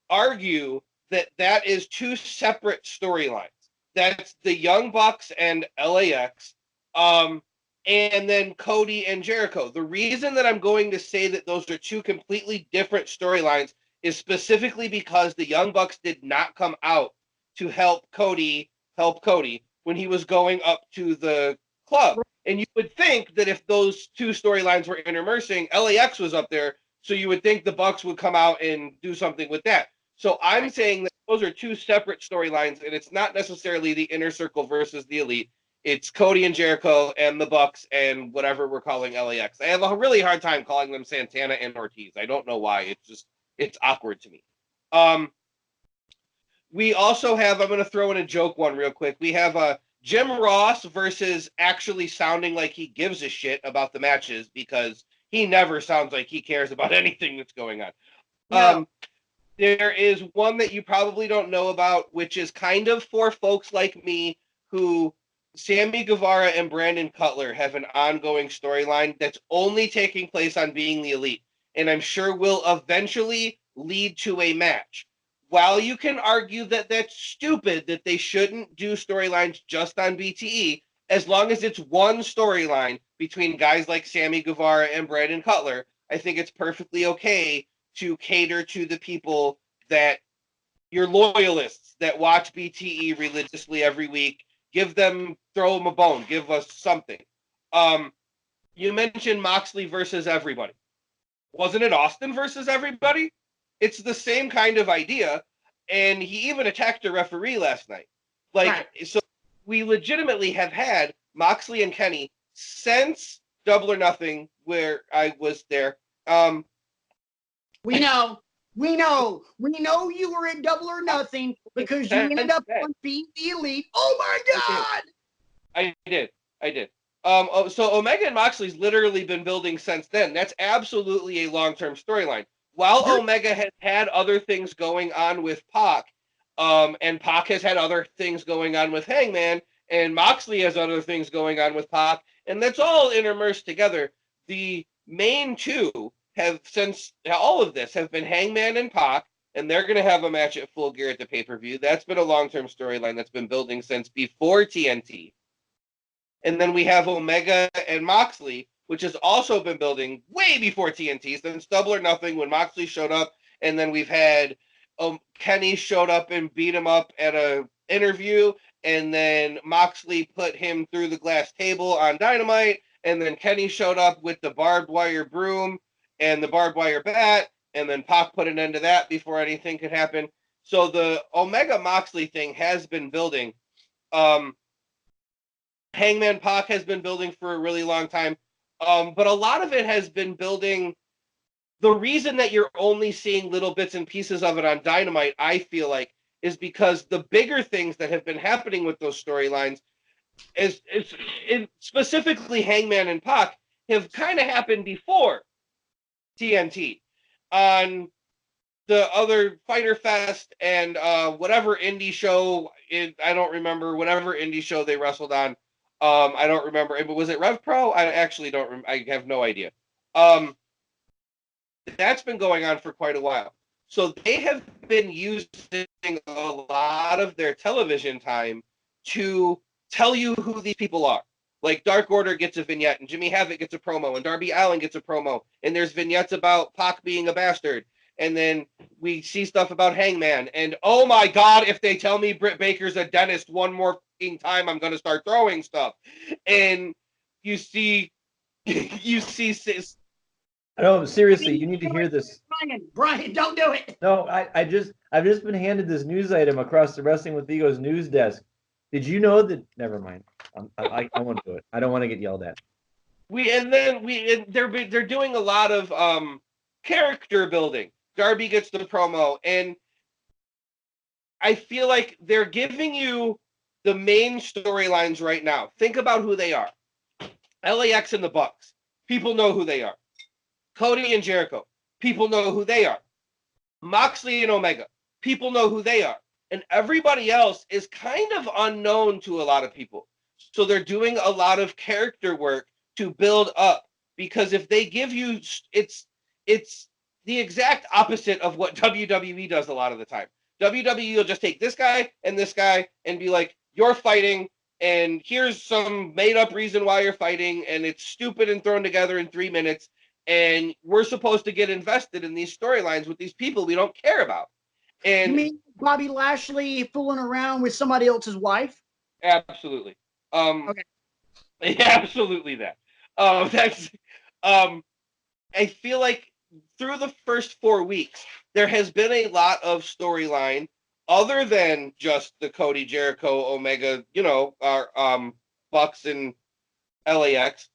argue that that is two separate storylines. That's the Young Bucks and LAX, and then Cody and Jericho. The reason that I'm going to say that those are two completely different storylines is specifically because the Young Bucks did not come out to help Cody when he was going up to the club. And you would think that if those two storylines were intermersing, LAX was up there, so you would think the Bucks would come out and do something with that. So I'm saying that those are two separate storylines, and it's not necessarily the Inner Circle versus the Elite. It's Cody and Jericho and the Bucks and whatever we're calling LAX. I have a really hard time calling them Santana and Ortiz. I don't know why. It's awkward to me. We also have, I'm going to throw in a joke one real quick. We have Jim Ross versus actually sounding like he gives a shit about the matches, because he never sounds like he cares about anything that's going on. No. There is one that you probably don't know about, which is kind of for folks like me who Sammy Guevara and Brandon Cutler have an ongoing storyline that's only taking place on Being the Elite, and I'm sure will eventually lead to a match. While you can argue that that's stupid, that they shouldn't do storylines just on BTE, as long as it's one storyline between guys like Sammy Guevara and Brandon Cutler, I think it's perfectly okay to cater to the people that your loyalists that watch BTE religiously every week. Throw them a bone, give us something. You mentioned Moxley versus everybody. Wasn't it Austin versus everybody? It's the same kind of idea, and he even attacked a referee last night. So we legitimately have had Moxley and Kenny since Double or Nothing, where I was there. We know you were in Double or Nothing because you ended up on Being the Elite. Oh my God! I did. So Omega and Moxley's literally been building since then. That's absolutely a long-term storyline. While Omega has had other things going on with Pac, and Pac has had other things going on with Hangman, and Moxley has other things going on with Pac, and that's all intermersed together. The main two have, since all of this, have been Hangman and Pac, and they're going to have a match at Full Gear at the pay-per-view. That's been a long-term storyline that's been building since before TNT. And then we have Omega and Moxley, which has also been building way before TNT, since Double or Nothing when Moxley showed up. And then we've had Kenny showed up and beat him up at a interview. And then Moxley put him through the glass table on Dynamite. And then Kenny showed up with the barbed wire broom and the barbed wire bat. And then Pac put an end to that before anything could happen. So the Omega Moxley thing has been building. Hangman Pac has been building for a really long time. But a lot of it has been building. The reason that you're only seeing little bits and pieces of it on Dynamite, I feel like, is because the bigger things that have been happening with those storylines, is specifically Hangman and Pac, have kind of happened before TNT. On the other Fyter Fest and whatever indie show, I don't remember, whatever indie show they wrestled on. I don't remember. But was it Rev Pro? I actually don't. I have no idea. That's been going on for quite a while. So they have been using a lot of their television time to tell you who these people are. Like Dark Order gets a vignette, and Jimmy Havoc gets a promo, and Darby Allin gets a promo, and there's vignettes about Pac being a bastard, and then we see stuff about Hangman, and oh my God, if they tell me Britt Baker's a dentist one more fucking time, I'm gonna start throwing stuff, and you see, you see. No, seriously, you need to hear this. Brian, don't do it. No, I've just been handed this news item across the Wrestling with Egos news desk. Did you know that? Never mind. I won't do it. I don't want to get yelled at. They're doing a lot of character building. Darby gets the promo, and I feel like they're giving you the main storylines right now. Think about who they are. LAX and the Bucks. People know who they are. Cody and Jericho. People know who they are. Moxley and Omega. People know who they are. And everybody else is kind of unknown to a lot of people. So they're doing a lot of character work to build up, because if they give you, it's the exact opposite of what WWE does a lot of the time. WWE will just take this guy and be like, you're fighting, and here's some made up reason why you're fighting, and it's stupid and thrown together in 3 minutes, and we're supposed to get invested in these storylines with these people we don't care about. And You mean Bobby Lashley fooling around with somebody else's wife? absolutely. Okay. Absolutely that. That's I feel like through the first 4 weeks, there has been a lot of storyline other than just the Cody Jericho Omega, our Bucks and LAX,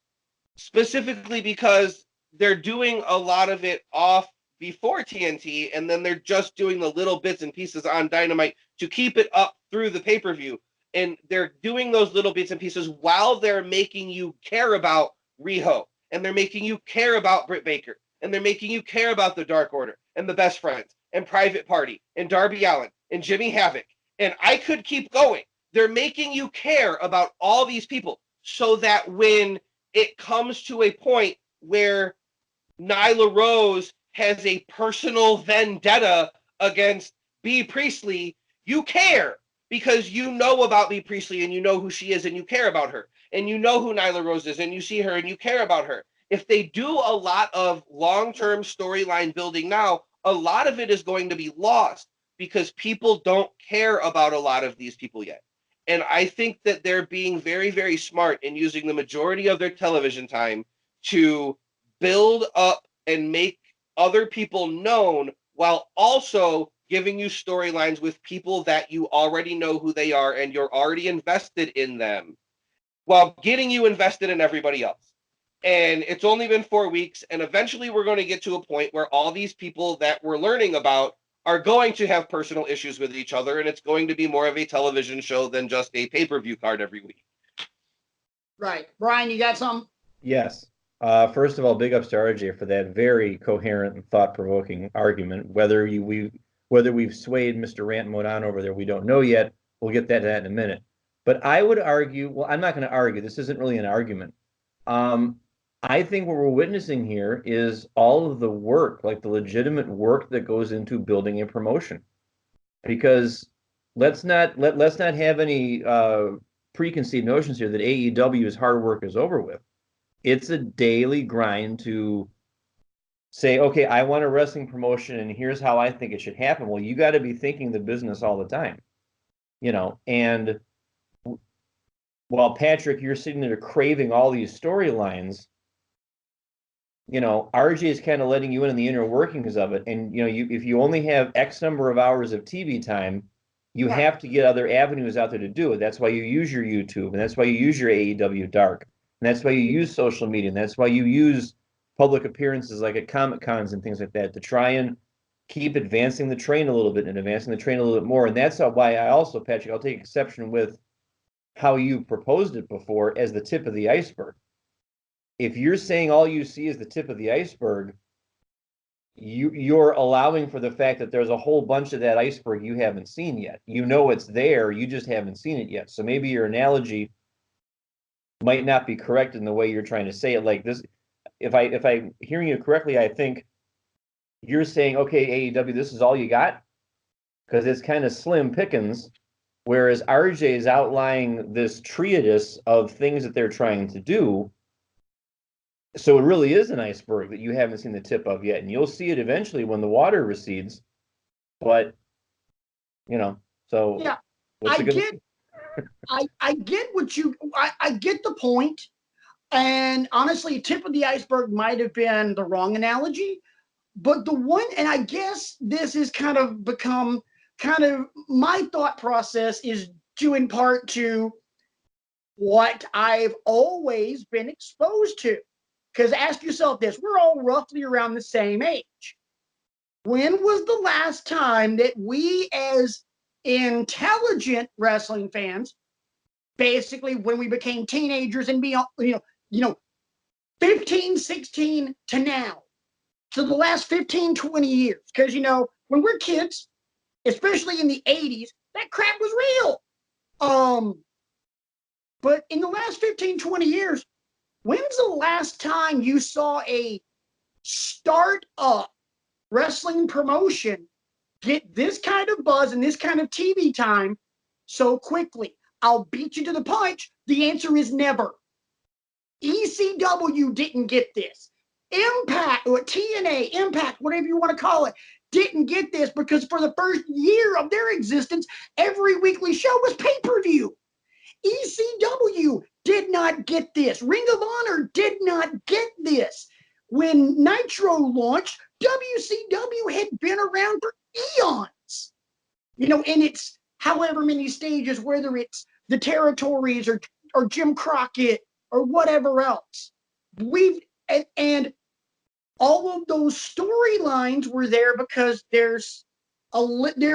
specifically because they're doing a lot of it off before TNT, and then they're just doing the little bits and pieces on Dynamite to keep it up through the pay-per-view. And they're doing those little bits and pieces while they're making you care about Riho, and they're making you care about Britt Baker, and they're making you care about the Dark Order, and the Best Friends, and Private Party, and Darby Allin, and Jimmy Havoc. And I could keep going. They're making you care about all these people so that when it comes to a point where Nyla Rose has a personal vendetta against Bea Priestley, you care, because you know about Bea Priestley and you know who she is and you care about her. And you know who Nyla Rose is and you see her and you care about her. If they do a lot of long-term storyline building now, a lot of it is going to be lost because people don't care about a lot of these people yet. And I think that they're being very, very smart in using the majority of their television time to build up and make other people known while also giving you storylines with people that you already know who they are and you're already invested in them, while getting you invested in everybody else. And it's only been 4 weeks, and eventually we're going to get to a point where all these people that we're learning about are going to have personal issues with each other, and it's going to be more of a television show than just a pay-per-view card every week. Right. Brian, you got something? Yes. First of all, big ups to RJ for that very coherent and thought-provoking argument. Whether we've swayed Mr. Rant Mode on over there, we don't know yet. We'll get that in a minute. But I would argue, well, I'm not going to argue. This isn't really an argument. I think what we're witnessing here is all of the work, like the legitimate work that goes into building a promotion. Because let's not have any preconceived notions here that AEW's hard work is over with. It's a daily grind to say, okay, I want a wrestling promotion and here's how I think it should happen. Well, you got to be thinking the business all the time, and while Patrick, you're sitting there craving all these storylines, RJ is kind of letting you in on the inner workings of it. And, if you only have X number of hours of TV time, you have to get other avenues out there to do it. That's why you use your YouTube, and that's why you use your AEW Dark, and that's why you use social media, and that's why you use public appearances like at Comic Cons and things like that to try and keep advancing the train a little bit and advancing the train a little bit more. And that's why I also, Patrick, I'll take exception with how you proposed it before as the tip of the iceberg. If you're saying all you see is the tip of the iceberg, you're allowing for the fact that there's a whole bunch of that iceberg you haven't seen yet. It's there, you just haven't seen it yet. So maybe your analogy might not be correct in the way you're trying to say it. Like this, if I'm hearing you correctly, I think you're saying, okay, AEW, this is all you got? Because it's kind of slim pickings Whereas RJ is outlining this treatise of things that they're trying to do. So it really is an iceberg that you haven't seen the tip of yet. And you'll see it eventually when the water recedes. But, so Yeah, what's I it gonna get, I get what I get the point. And honestly, tip of the iceberg might have been the wrong analogy. But the one, and I guess this is kind of become my thought process is due in part to what I've always been exposed to. Because ask yourself this, we're all roughly around the same age. When was the last time that we, as intelligent wrestling fans, basically when we became teenagers and beyond, 15, 16 to now, to the last 15, 20 years? Because, when we're kids, especially in the 80s, that crap was real. But in the last 15, 20 years, when's the last time you saw a start-up wrestling promotion get this kind of buzz and this kind of TV time so quickly? I'll beat you to the punch. The answer is never. ECW didn't get this. Impact, or TNA, Impact, whatever you want to call it, didn't get this because for the first year of their existence, every weekly show was pay-per-view. ECW did not get this. Ring of Honor did not get this. When Nitro launched, WCW had been around for eons. In its however many stages, whether it's the territories or Jim Crockett or whatever else. And all of those storylines were there because there's an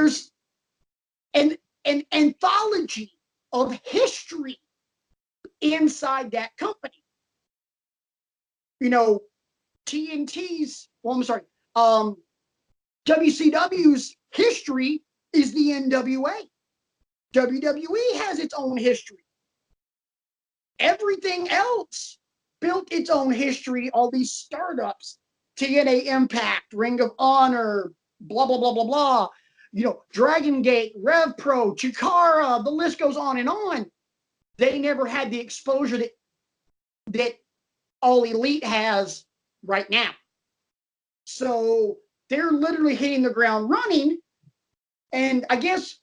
anthology of history inside that company. TNT's, well, I'm sorry, WCW's history is the NWA. WWE has its own history. Everything else built its own history, all these startups, TNA Impact, Ring of Honor, blah, blah, blah, blah, blah. Dragon Gate, Rev Pro, Chikara, the list goes on and on. They never had the exposure that All Elite has right now. So they're literally hitting the ground running. And I guess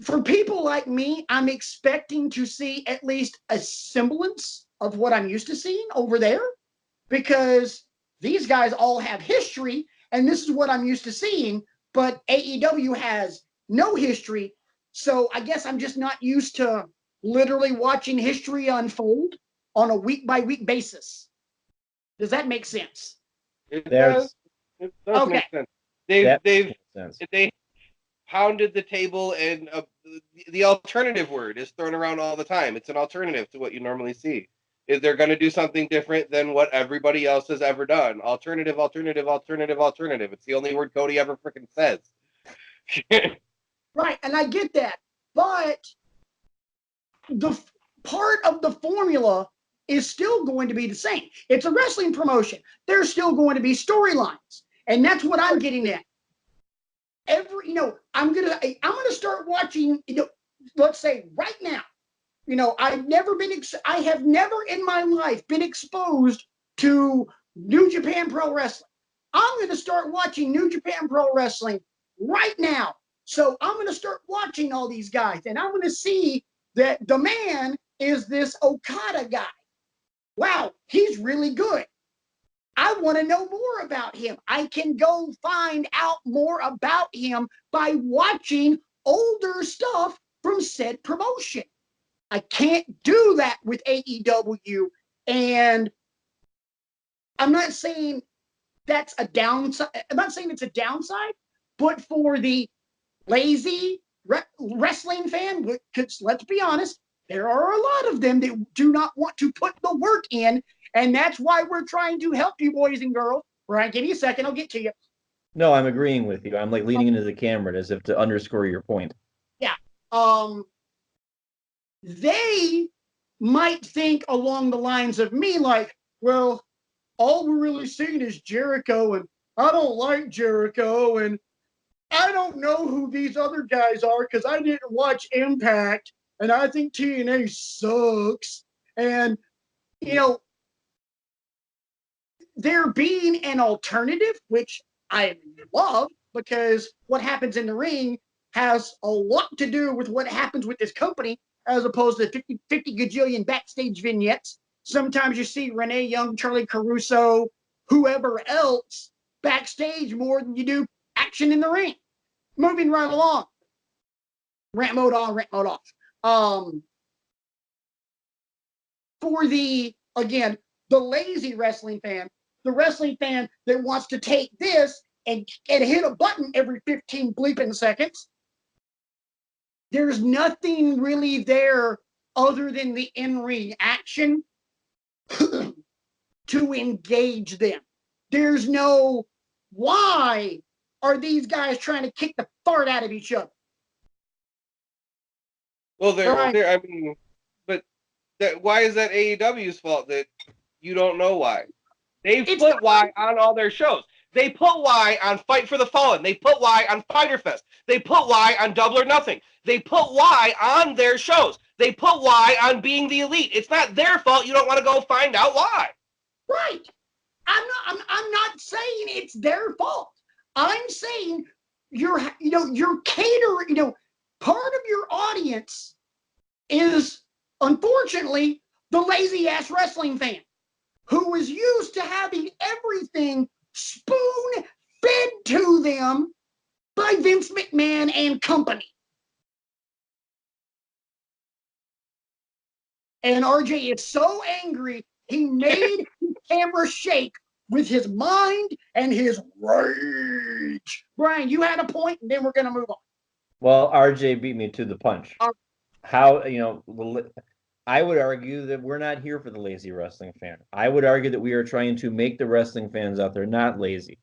for people like me, I'm expecting to see at least a semblance of what I'm used to seeing over there, because these guys all have history and this is what I'm used to seeing, but AEW has no history. So I guess I'm just not used to literally watching history unfold on a week-by-week basis. Does that make sense? It There's- does. It does Okay. make sense. That They've makes sense. they pounded the table, and the alternative word is thrown around all the time. It's an alternative to what you normally see. Is they're going to do something different than what everybody else has ever done? Alternative, alternative, alternative, alternative. It's the only word Cody ever freaking says. Right, and I get that. But the part of the formula is still going to be the same. It's a wrestling promotion. There's still going to be storylines. And that's what I'm getting at. I'm gonna start watching, let's say right now, I have never in my life been exposed to New Japan Pro Wrestling. I'm going to start watching New Japan Pro Wrestling right now. So I'm going to start watching all these guys, and I'm going to see that the man is this Okada guy. Wow, he's really good. I want to know more about him. I can go find out more about him by watching older stuff from said promotion. I can't do that with AEW, and I'm not saying that's a downside. I'm not saying it's a downside, but for the lazy wrestling fan, because let's be honest, there are a lot of them that do not want to put the work in, and that's why we're trying to help you, boys and girls. Brian, give me a second, I'll get to you. No, I'm agreeing with you. I'm like leaning into the camera as if to underscore your point. Yeah. They might think along the lines of me, like, well, all we're really seeing is Jericho, and I don't like Jericho, and I don't know who these other guys are because I didn't watch Impact, and I think TNA sucks. And, you know, there being an alternative, which I love, because what happens in the ring has a lot to do with what happens with this company, as opposed to 50 gajillion backstage vignettes. Sometimes you see Renee Young, Charlie Caruso, whoever else backstage more than you do action in the ring. Moving right along. Rant mode on, rant mode off. For the, again, the lazy wrestling fan, the wrestling fan that wants to take this and hit a button every 15 bleeping seconds, there's nothing really there other than the in-ring action to engage them. There's no, why are these guys trying to kick the fart out of each other? Well, Right. I mean, but why is that AEW's fault that you don't know why? They put why on all their shows. They put why on Fight for the Fallen. They put why on Fyter Fest. They put why on Double or Nothing. They put why on their shows. They put why on Being the Elite. It's not their fault. You don't want to go find out why. Right. I'm not saying it's their fault. I'm saying you're catering, part of your audience is unfortunately the lazy ass wrestling fan who is used to having everything spoon fed to them by Vince McMahon and company. And RJ is so angry, he made the camera shake with his mind and his rage. Brian, you had a point, and then we're going to move on. Well, RJ beat me to the punch. How, I would argue that we're not here for the lazy wrestling fan. I would argue that we are trying to make the wrestling fans out there not lazy.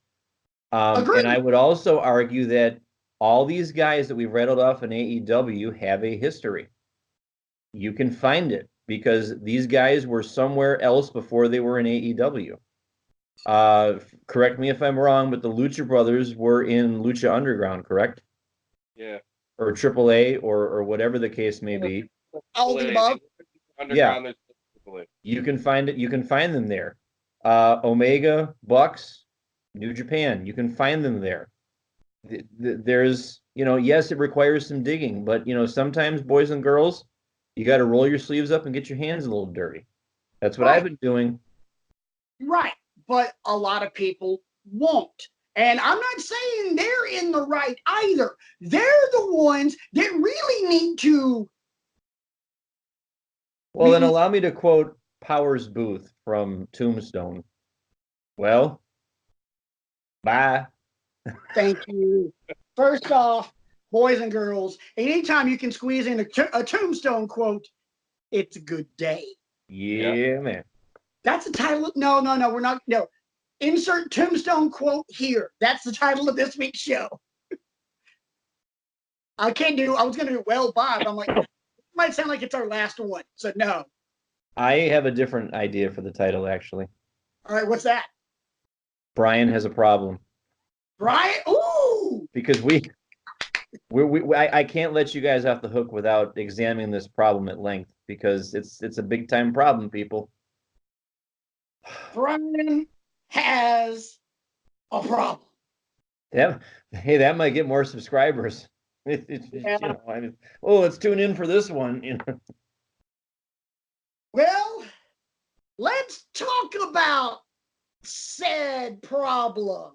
And I would also argue that all these guys that we've rattled off in AEW have a history. You can find it because these guys were somewhere else before they were in AEW. Correct me if I'm wrong, but the Lucha Brothers were in Lucha Underground, correct? Yeah. Or AAA or whatever the case may be. All the above. Underground, yeah. You can find it. You can find them there. Omega, Bucks, New Japan. You can find them there. There's, yes, it requires some digging, but sometimes boys and girls, you got to roll your sleeves up and get your hands a little dirty. That's what I've been doing. Right. But a lot of people won't. And I'm not saying they're in the right either. They're the ones that really need to. Well, then allow me to quote Powers Booth from Tombstone. Well, bye. Thank you. First off, boys and girls, anytime you can squeeze in a Tombstone quote, it's a good day. Yeah, man. That's the title. No, we're not. No. Insert Tombstone quote here. That's the title of this week's show. I was going to do well, Bob. I'm like, it might sound like it's our last one. So no. I have a different idea for the title, actually. All right, what's that? Brian has a problem. Brian? Ooh! Because I can't let you guys off the hook without examining this problem at length because it's a big time problem, people. Brian has a problem. That might get more subscribers. Let's tune in for this one. Well, let's talk about said problem,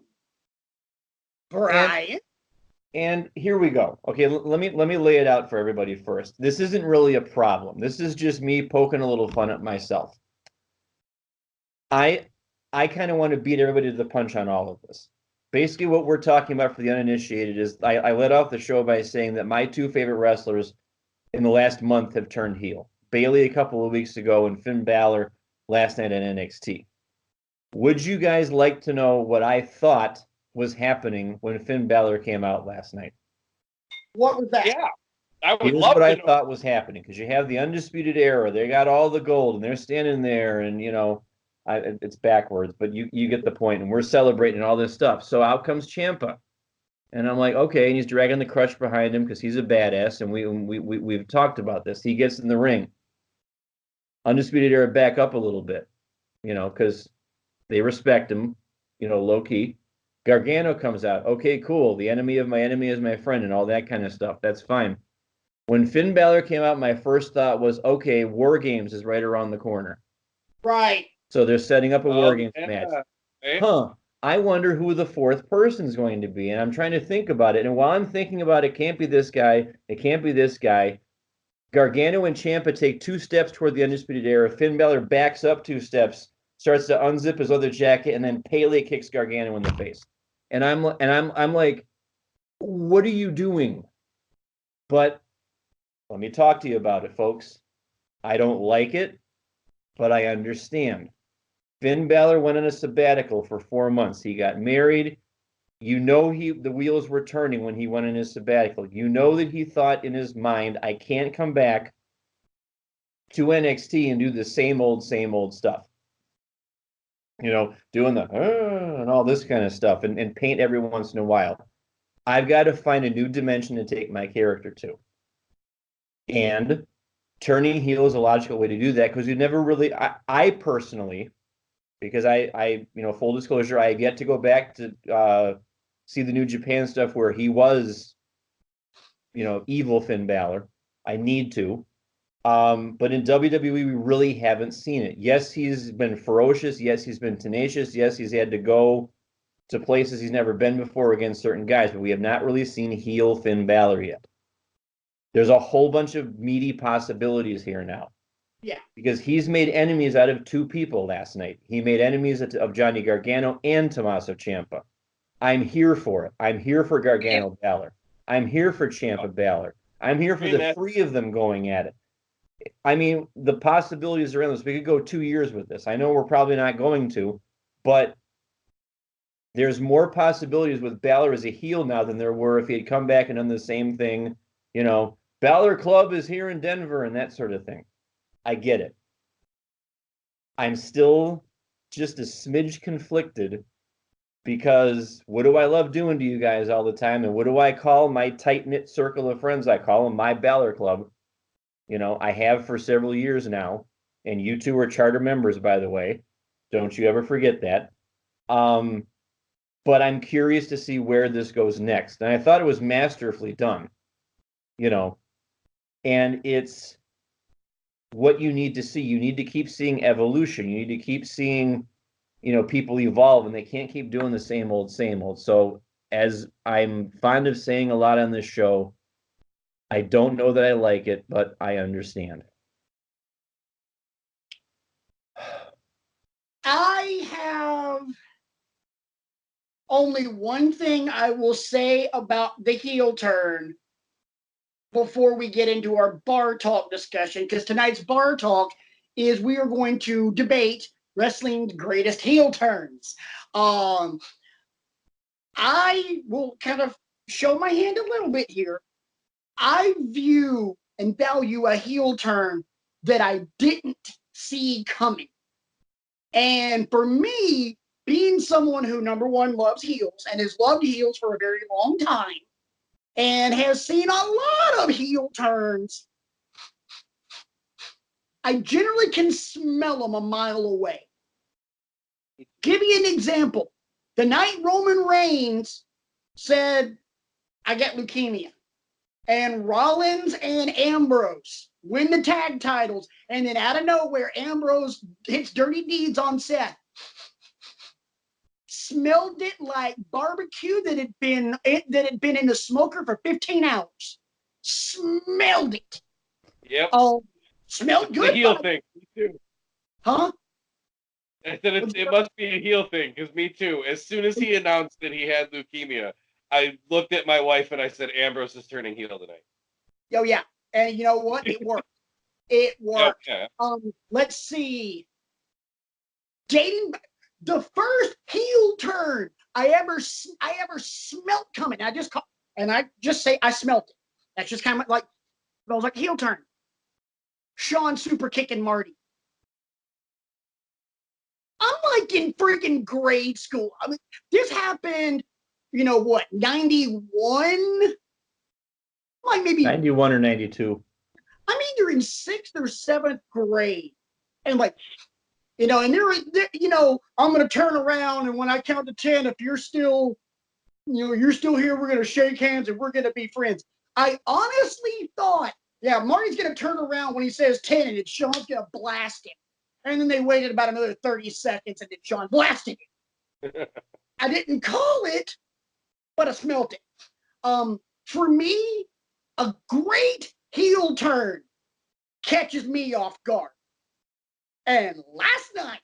Brian. And here we go. Okay, let me lay it out for everybody first. This isn't really a problem. This is just me poking a little fun at myself. I kind of want to beat everybody to the punch on all of this. Basically, what we're talking about for the uninitiated is I led off the show by saying that my two favorite wrestlers in the last month have turned heel. Bayley a couple of weeks ago and Finn Balor last night at NXT. Would you guys like to know what I thought was happening when Finn Balor came out last night? What was that? Yeah, I would Here's love what to I know. thought was happening because you have the Undisputed Era. They got all the gold and they're standing there and it's backwards, but you get the point. And we're celebrating all this stuff. So out comes Ciampa. And I'm like, okay, and he's dragging the crutch behind him because he's a badass, and we've talked about this. He gets in the ring. Undisputed Era back up a little bit, because they respect him, low key. Gargano comes out. Okay, cool. The enemy of my enemy is my friend, and all that kind of stuff. That's fine. When Finn Balor came out, my first thought was, okay, War Games is right around the corner. Right. So they're setting up a War Games match. Right? Huh. I wonder who the fourth person is going to be. And I'm trying to think about it. And while I'm thinking about it, can't be this guy. It can't be this guy. Gargano and Ciampa take 2 steps toward the Undisputed Era. Finn Balor backs up 2 steps, starts to unzip his other jacket, and then Pele kicks Gargano in the face. And I'm like, what are you doing? But let me talk to you about it, folks. I don't like it, but I understand. Finn Balor went on a sabbatical for 4 months. He got married. The wheels were turning when he went on his sabbatical. That he thought in his mind, I can't come back to NXT and do the same old stuff. Doing the and all this kind of stuff and paint every once in a while. I've got to find a new dimension to take my character to. And turning heel is a logical way to do that because you never really, I personally, because I full disclosure, I have yet to go back to see the New Japan stuff where he was, evil Finn Balor. I need to. But in WWE, we really haven't seen it. Yes, he's been ferocious. Yes, he's been tenacious. Yes, he's had to go to places he's never been before against certain guys, but we have not really seen heel Finn Balor yet. There's a whole bunch of meaty possibilities here now. Yeah. Because he's made enemies out of 2 people last night. He made enemies of Johnny Gargano and Tommaso Ciampa. I'm here for it. I'm here for Gargano Balor. I'm here for Ciampa Balor. I'm here for the 3 of them going at it. I mean, the possibilities are endless. We could go 2 years with this. I know we're probably not going to, but there's more possibilities with Balor as a heel now than there were if he had come back and done the same thing. Balor Club is here in Denver and that sort of thing. I get it. I'm still just a smidge conflicted because what do I love doing to you guys all the time? And what do I call my tight-knit circle of friends? I call them my Balor Club. I have for several years now. And you 2 are charter members, by the way. Don't you ever forget that. But I'm curious to see where this goes next. And I thought it was masterfully done. And it's what you need to see. You need to keep seeing evolution. You need to keep seeing, people evolve, and they can't keep doing the same old. So as I'm fond of saying a lot on this show, I don't know that I like it, but I understand. I have only one thing I will say about the heel turn before we get into our bar talk discussion, because tonight's bar talk is we are going to debate wrestling's greatest heel turns. I will kind of show my hand a little bit here. I view and value a heel turn that I didn't see coming. And for me, being someone who, number one, loves heels and has loved heels for a very long time and has seen a lot of heel turns, I generally can smell them a mile away. Give you an example. The night Roman Reigns said, I got leukemia, and Rollins and Ambrose win the tag titles, and then out of nowhere, Ambrose hits Dirty Deeds on Seth. Smelled it like barbecue that had been in the smoker for 15 hours. Smelled it. Yep. Oh, smelled good. The heel thing. Me too. Huh? I said it must be a heel thing because me too. As soon as he announced that he had leukemia, I looked at my wife and I said, Ambrose is turning heel tonight. Oh, yeah. And you know what? It worked. It worked. Yeah. Let's see. Dating the first heel turn I ever smelt coming. I just say I smelt it. That's just kind of like, I was like, heel turn. Sean super kicking Marty. I'm like in freaking grade school. I mean, this happened what, 91? Like maybe 91 or 92. I'm either in 6th or 7th grade. And like, and they're I'm going to turn around, and when I count to 10, if you're still, you're still here, we're going to shake hands and we're going to be friends. I honestly thought, yeah, Marty's going to turn around when he says 10, and Sean's going to blast him. And then they waited about another 30 seconds, and then Sean blasted him. I didn't call it, but I smelt it. For me, a great heel turn catches me off guard. And last night,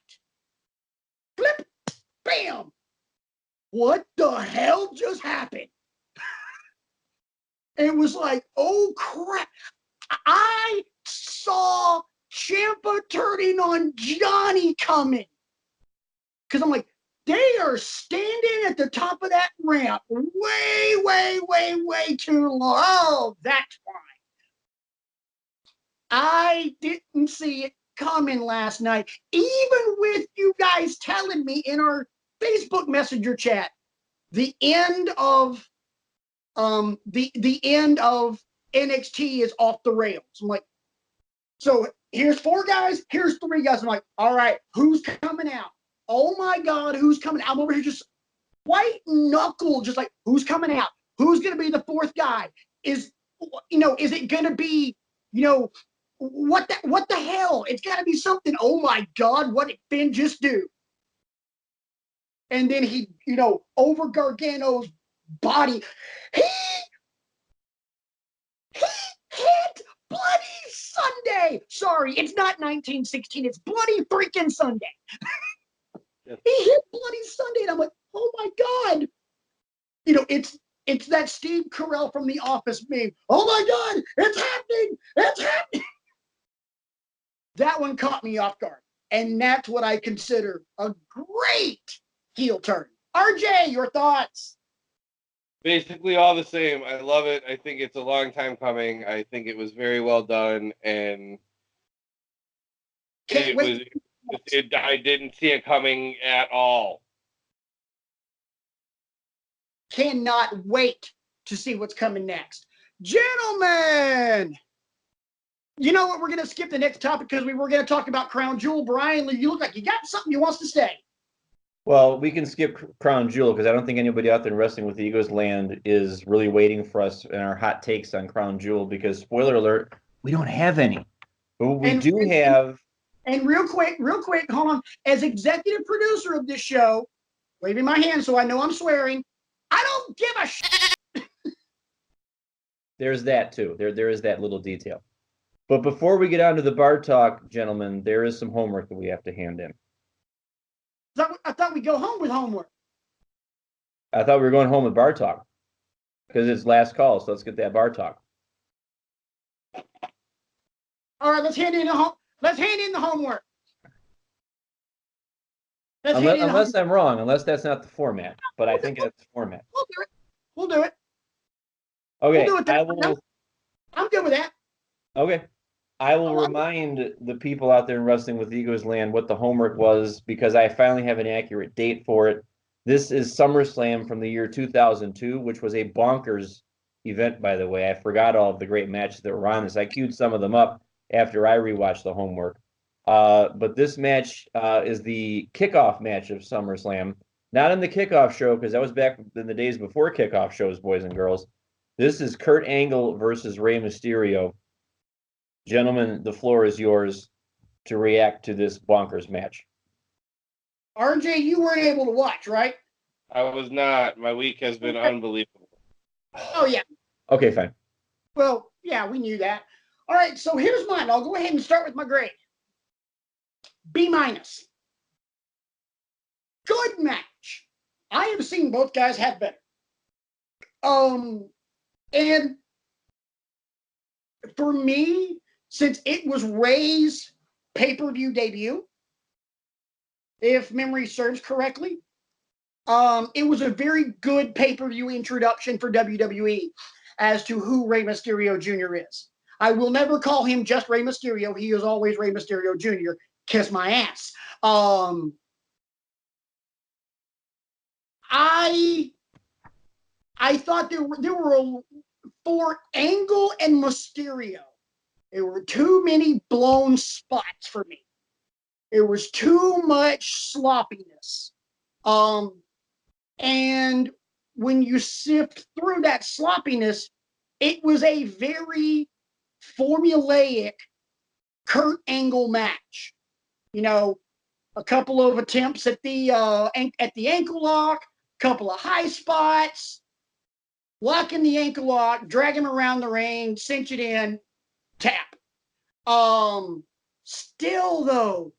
flip, bam, what the hell just happened? It was like, oh crap. I saw Ciampa turning on Johnny coming. Because I'm like, they are standing at the top of that ramp way, way, way, way too long. Oh, that's why. I didn't see it coming last night, even with you guys telling me in our Facebook Messenger chat the end of the end of NXT is off the rails. I'm like, so here's 4 guys, here's 3 guys. I'm like, all right, who's coming out? Oh my God, who's coming out? I'm over here just white knuckle, just like, who's coming out? Who's gonna be the 4th guy? Is it gonna be, what the hell? It's gotta be something. Oh my God, what did Finn just do? And then he, over Gargano's body, he hit Bloody Sunday. Sorry, it's not 1916. It's Bloody freaking Sunday. Yes. He hit Bloody Sunday, and I'm like, oh my God. It's that Steve Carell from The Office meme. Oh my God, it's happening. It's happening. That one caught me off guard. And that's what I consider a great heel turn. RJ, your thoughts? Basically all the same. I love it. I think it's a long time coming. I think it was very well done, and I didn't see it coming at all. Cannot wait to see what's coming next. Gentlemen, you know what? We're going to skip the next topic because we were going to talk about Crown Jewel. Brian, you look like you got something you wants to say. Well, we can skip Crown Jewel because I don't think anybody out there in Wrestling with Egos land is really waiting for us and our hot takes on Crown Jewel because, spoiler alert, we don't have any. But what we do have... And real quick, hold on. As executive producer of this show, waving my hand so I know I'm swearing, I don't give a shit. There's that, too. There is that little detail. But before we get on to the bar talk, gentlemen, there is some homework that we have to hand in. I thought we'd go home with homework. I thought we were going home with bar talk because it's last call, so let's get that bar talk. All right, let's hand in the homework. Unless I'm wrong, unless that's not the format, but I think that's the format. We'll do it. Okay, We'll do it. I'm good with that. Okay. I will remind the people out there in Wrestling with Egos land what the homework was because I finally have an accurate date for it. This is SummerSlam from the year 2002, which was a bonkers event, by the way. I forgot all of the great matches that were on this. I queued some of them up after I rewatched the homework. But this match is the kickoff match of SummerSlam. Not in the kickoff show because that was back in the days before kickoff shows, boys and girls. This is Kurt Angle versus Rey Mysterio. Gentlemen, the floor is yours to react to this bonkers match. RJ, you weren't able to watch, right? I was not. My week has been unbelievable. Oh, yeah. Okay, fine. Well, yeah, we knew that. All right, so here's mine. I'll go ahead and start with my grade. B-. Good match. I have seen both guys have better. And for me, since it was Rey's pay-per-view debut, if memory serves correctly, it was a very good pay-per-view introduction for WWE as to who Rey Mysterio Jr. is. I will never call him just Rey Mysterio. He is always Rey Mysterio Jr. Kiss my ass. I I thought for Angle and Mysterio, there were too many blown spots for me. There was too much sloppiness. And when you sift through that sloppiness, it was a very formulaic Kurt Angle match. You know, a couple of attempts at the ankle lock, couple of high spots, locking the ankle lock, drag him around the ring, cinch it in, tap. Still though,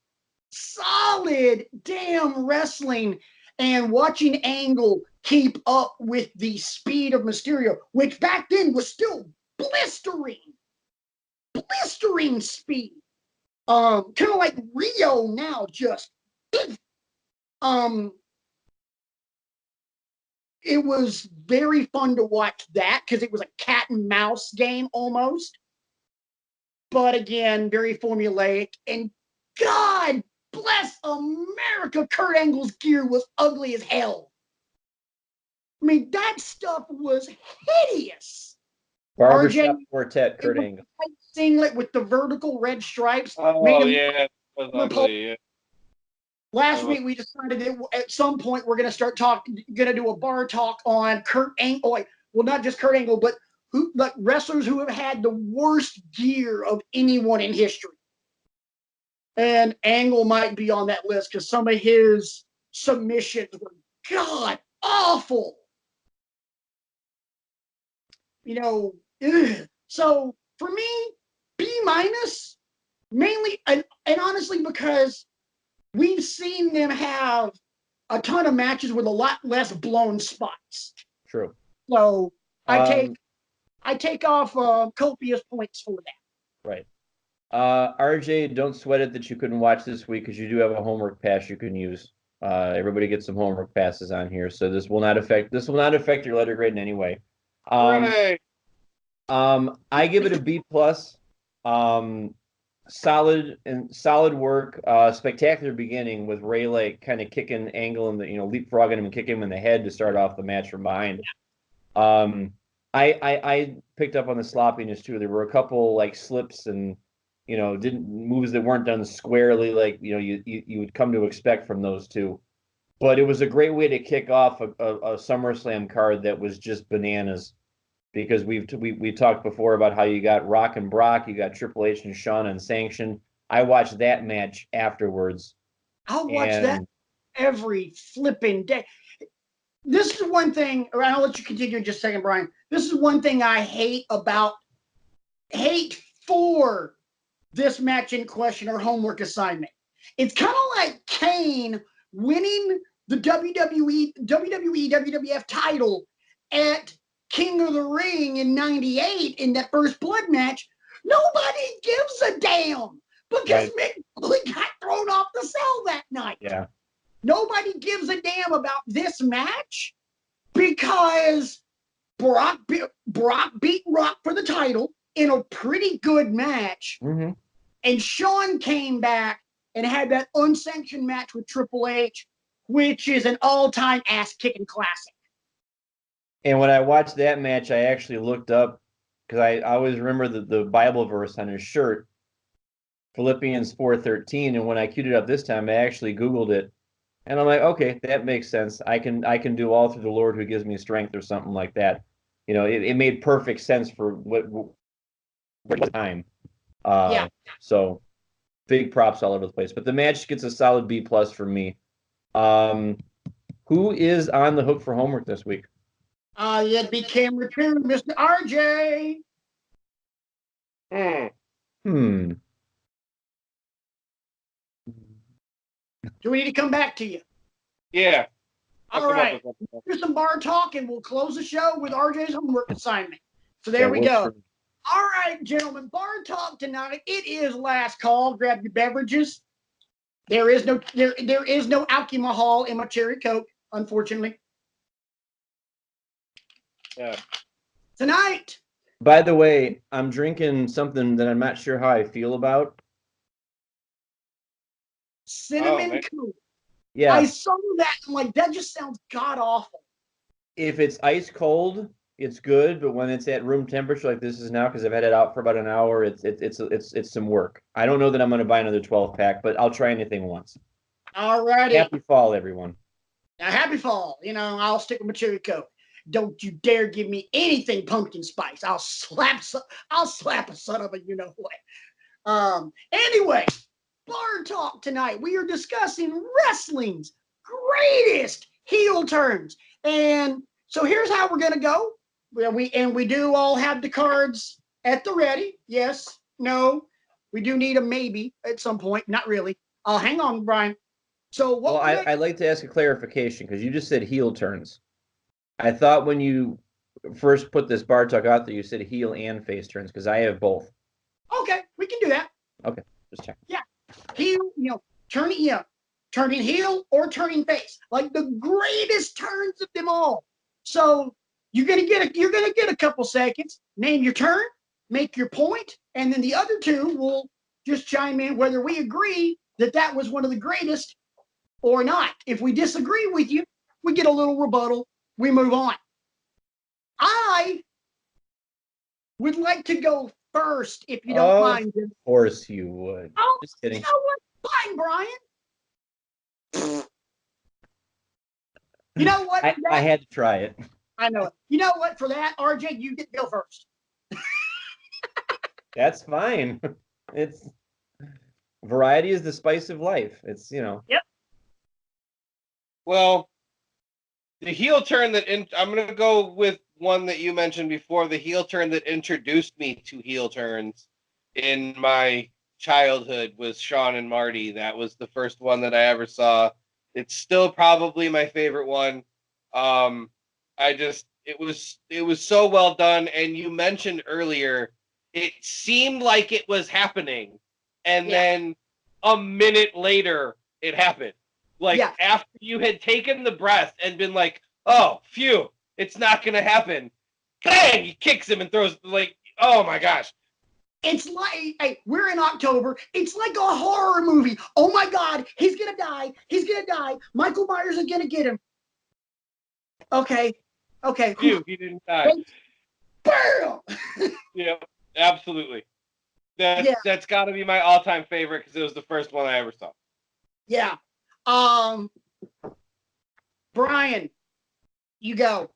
solid damn wrestling, and watching Angle keep up with the speed of Mysterio, which back then was still blistering speed. Kind of like Rio now, just it was very fun to watch that because it was a cat and mouse game almost. But again, very formulaic. And God bless America, Kurt Angle's gear was ugly as hell. I mean, that stuff was hideous. Barbershop Quartet, Kurt Angle. Singlet with the vertical red stripes. Oh, yeah. That was ugly, yeah. Last week we decided that at some point we're going to do a bar talk on Kurt Angle. Well, not just Kurt Angle, but wrestlers who have had the worst gear of anyone in history. And Angle might be on that list because some of his submissions were god awful. You know, ugh. So for me, B-, mainly, and honestly, because we've seen them have a ton of matches with a lot less blown spots. True. So I take off copious points for that. Right. RJ, don't sweat it that you couldn't watch this week because you do have a homework pass you can use. Everybody gets some homework passes on here, so this will not affect your letter grade in any way. Hooray. I give it a B+. Solid work. Spectacular beginning with Ray like kind of kicking Angle and leapfrogging him and kicking him in the head to start off the match from behind. I picked up on the sloppiness too. There were a couple like slips and moves that weren't done squarely like you would come to expect from those two. But it was a great way to kick off a SummerSlam card that was just bananas. Because we talked before about how you got Rock and Brock, you got Triple H and Shawn unsanctioned. I watched that match afterwards. I'll watch that every flipping day. This is one thing, or I'll let you continue in just a second, Brian. This is one thing I hate for this match in question or homework assignment. It's kind of like Kane winning the WWE WWF title at King of the Ring in '98 in that first blood match. Nobody gives a damn because Mick Foley got thrown off the cell that night. Yeah. Nobody gives a damn about this match because Brock beat Rock for the title in a pretty good match. Mm-hmm. And Shawn came back and had that unsanctioned match with Triple H, which is an all-time ass-kicking classic. And when I watched that match, I actually looked up, because I always remember the Bible verse on his shirt, Philippians 4:13. And when I queued it up this time, I actually Googled it. And I'm like, okay, that makes sense. I can do all through the Lord who gives me strength or something like that. It made perfect sense for what time. Yeah. So big props all over the place. But the match gets a solid B+ for me. Who is on the hook for homework this week? It became returned, Mr. RJ. Do we need to come back to you? Yeah. All right. Do some bar talk and we'll close the show with RJ's homework assignment. So there we go. All right, gentlemen, bar talk tonight. It is last call. Grab your beverages. There is no alcohol in my cherry Coke, unfortunately. Yeah. Tonight. By the way, I'm drinking something that I'm not sure how I feel about. Cinnamon Coke. Yeah. I saw that. I'm like, that just sounds god awful. if it's ice cold, it's good, but when it's at room temperature like this is now, because I've had it out for about an hour, it's some work. I don't know that I'm going to buy another 12 pack, but I'll try anything once. All righty. Happy fall, everyone. Now, happy fall. You know, I'll stick with my cherry coke. Don't you dare give me anything pumpkin spice. I'll slap a son of a you know what. Anyway, bar talk tonight. We are discussing wrestling's greatest heel turns. And so here's how we're gonna go. We do all have the cards at the ready. Yes, no. We do need a maybe at some point. Not really. Hang on, Brian. So what? Well, I'd like to ask a clarification because you just said heel turns. I thought when you first put this bar talk out there, you said heel and face turns because I have both. Okay, we can do that. Okay, just check. Yeah, heel, turning heel or turning face, like the greatest turns of them all. So you're gonna get a couple seconds. Name your turn, make your point, and then the other two will just chime in whether we agree that was one of the greatest or not. If we disagree with you, we get a little rebuttal. We move on. I would like to go first, if you don't mind. Of course you would. Oh, just kidding. You know what? Fine, Brian. You know what? I had to try it. I know it. You know what? For that, RJ, you get to go first. That's fine. It's variety is the spice of life. It's Yep. Well, the heel turn I'm going to go with one that you mentioned before, the heel turn that introduced me to heel turns in my childhood was Sean and Marty. That was the first one that I ever saw. It's still probably my favorite one. It was so well done. And you mentioned earlier, it seemed like it was happening. And then a minute later, it happened. Like after you had taken the breath and been like, oh, phew, it's not going to happen. Bang! He kicks him and throws, like, oh my gosh. It's like, hey, we're in October. It's like a horror movie. Oh my God, he's going to die. He's going to die. Michael Myers is going to get him. Okay. Phew, he didn't die. Bam! Yeah, absolutely. That's got to be my all-time favorite because it was the first one I ever saw. Yeah. Brian, you go.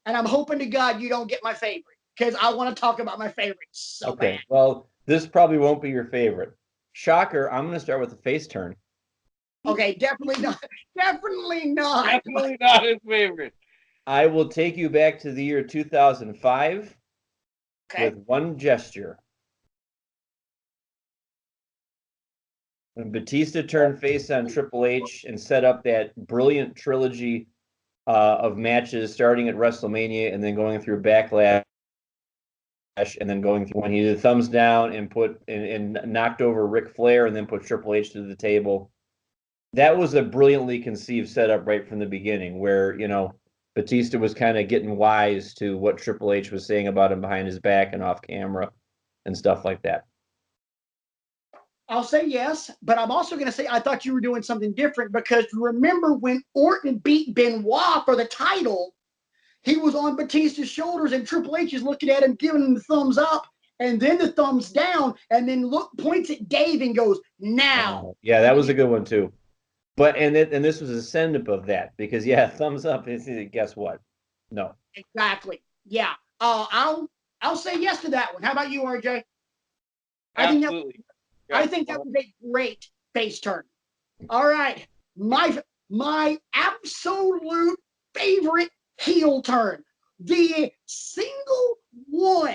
And I'm hoping to God you don't get my favorite because I want to talk about my favorites so bad. Well, this probably won't be your favorite. Shocker, I'm going to start with the face turn. Okay, definitely not. Definitely not. Definitely not his favorite. I will take you back to the year 2005 with one gesture. When Batista turned face on Triple H and set up that brilliant trilogy of matches starting at WrestleMania and then going through Backlash and then going through when he did thumbs down and knocked over Ric Flair and then put Triple H to the table. That was a brilliantly conceived setup right from the beginning where, Batista was kind of getting wise to what Triple H was saying about him behind his back and off camera and stuff like that. I'll say yes, but I'm also going to say I thought you were doing something different because remember when Orton beat Benoit for the title, he was on Batista's shoulders and Triple H is looking at him, giving him the thumbs up and then the thumbs down and then points at Dave and goes, now. Yeah, that was a good one too. But and this was a send-up of that because thumbs up. Guess what? No. Exactly. Yeah. I'll say yes to that one. How about you, RJ? Absolutely. I think that was a great face turn. All right. My absolute favorite heel turn. The single one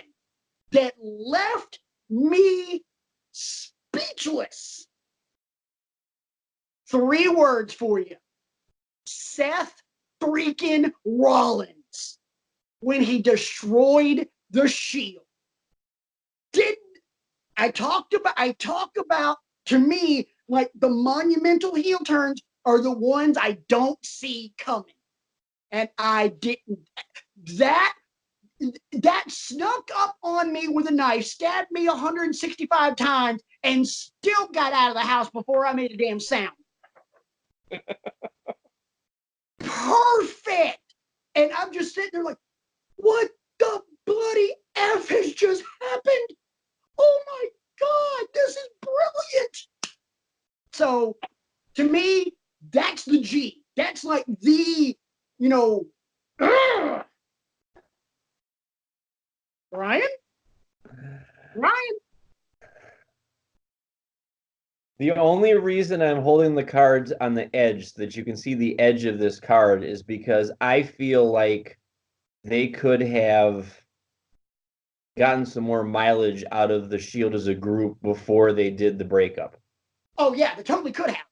that left me speechless. 3 words for you. Seth freaking Rollins when he destroyed the Shield. I talk about, to me, like the monumental heel turns are the ones I don't see coming. And I didn't. That snuck up on me with a knife, stabbed me 165 times, and still got out of the house before I made a damn sound. Perfect. And I'm just sitting there like, what the bloody F has just happened? Oh my God, this is brilliant. So to me, that's the G. That's like the, Ryan? Ryan? The only reason I'm holding the cards on the edge so that you can see the edge of this card is because I feel like they could have gotten some more mileage out of the Shield as a group before they did the breakup. Oh, yeah, they totally could have.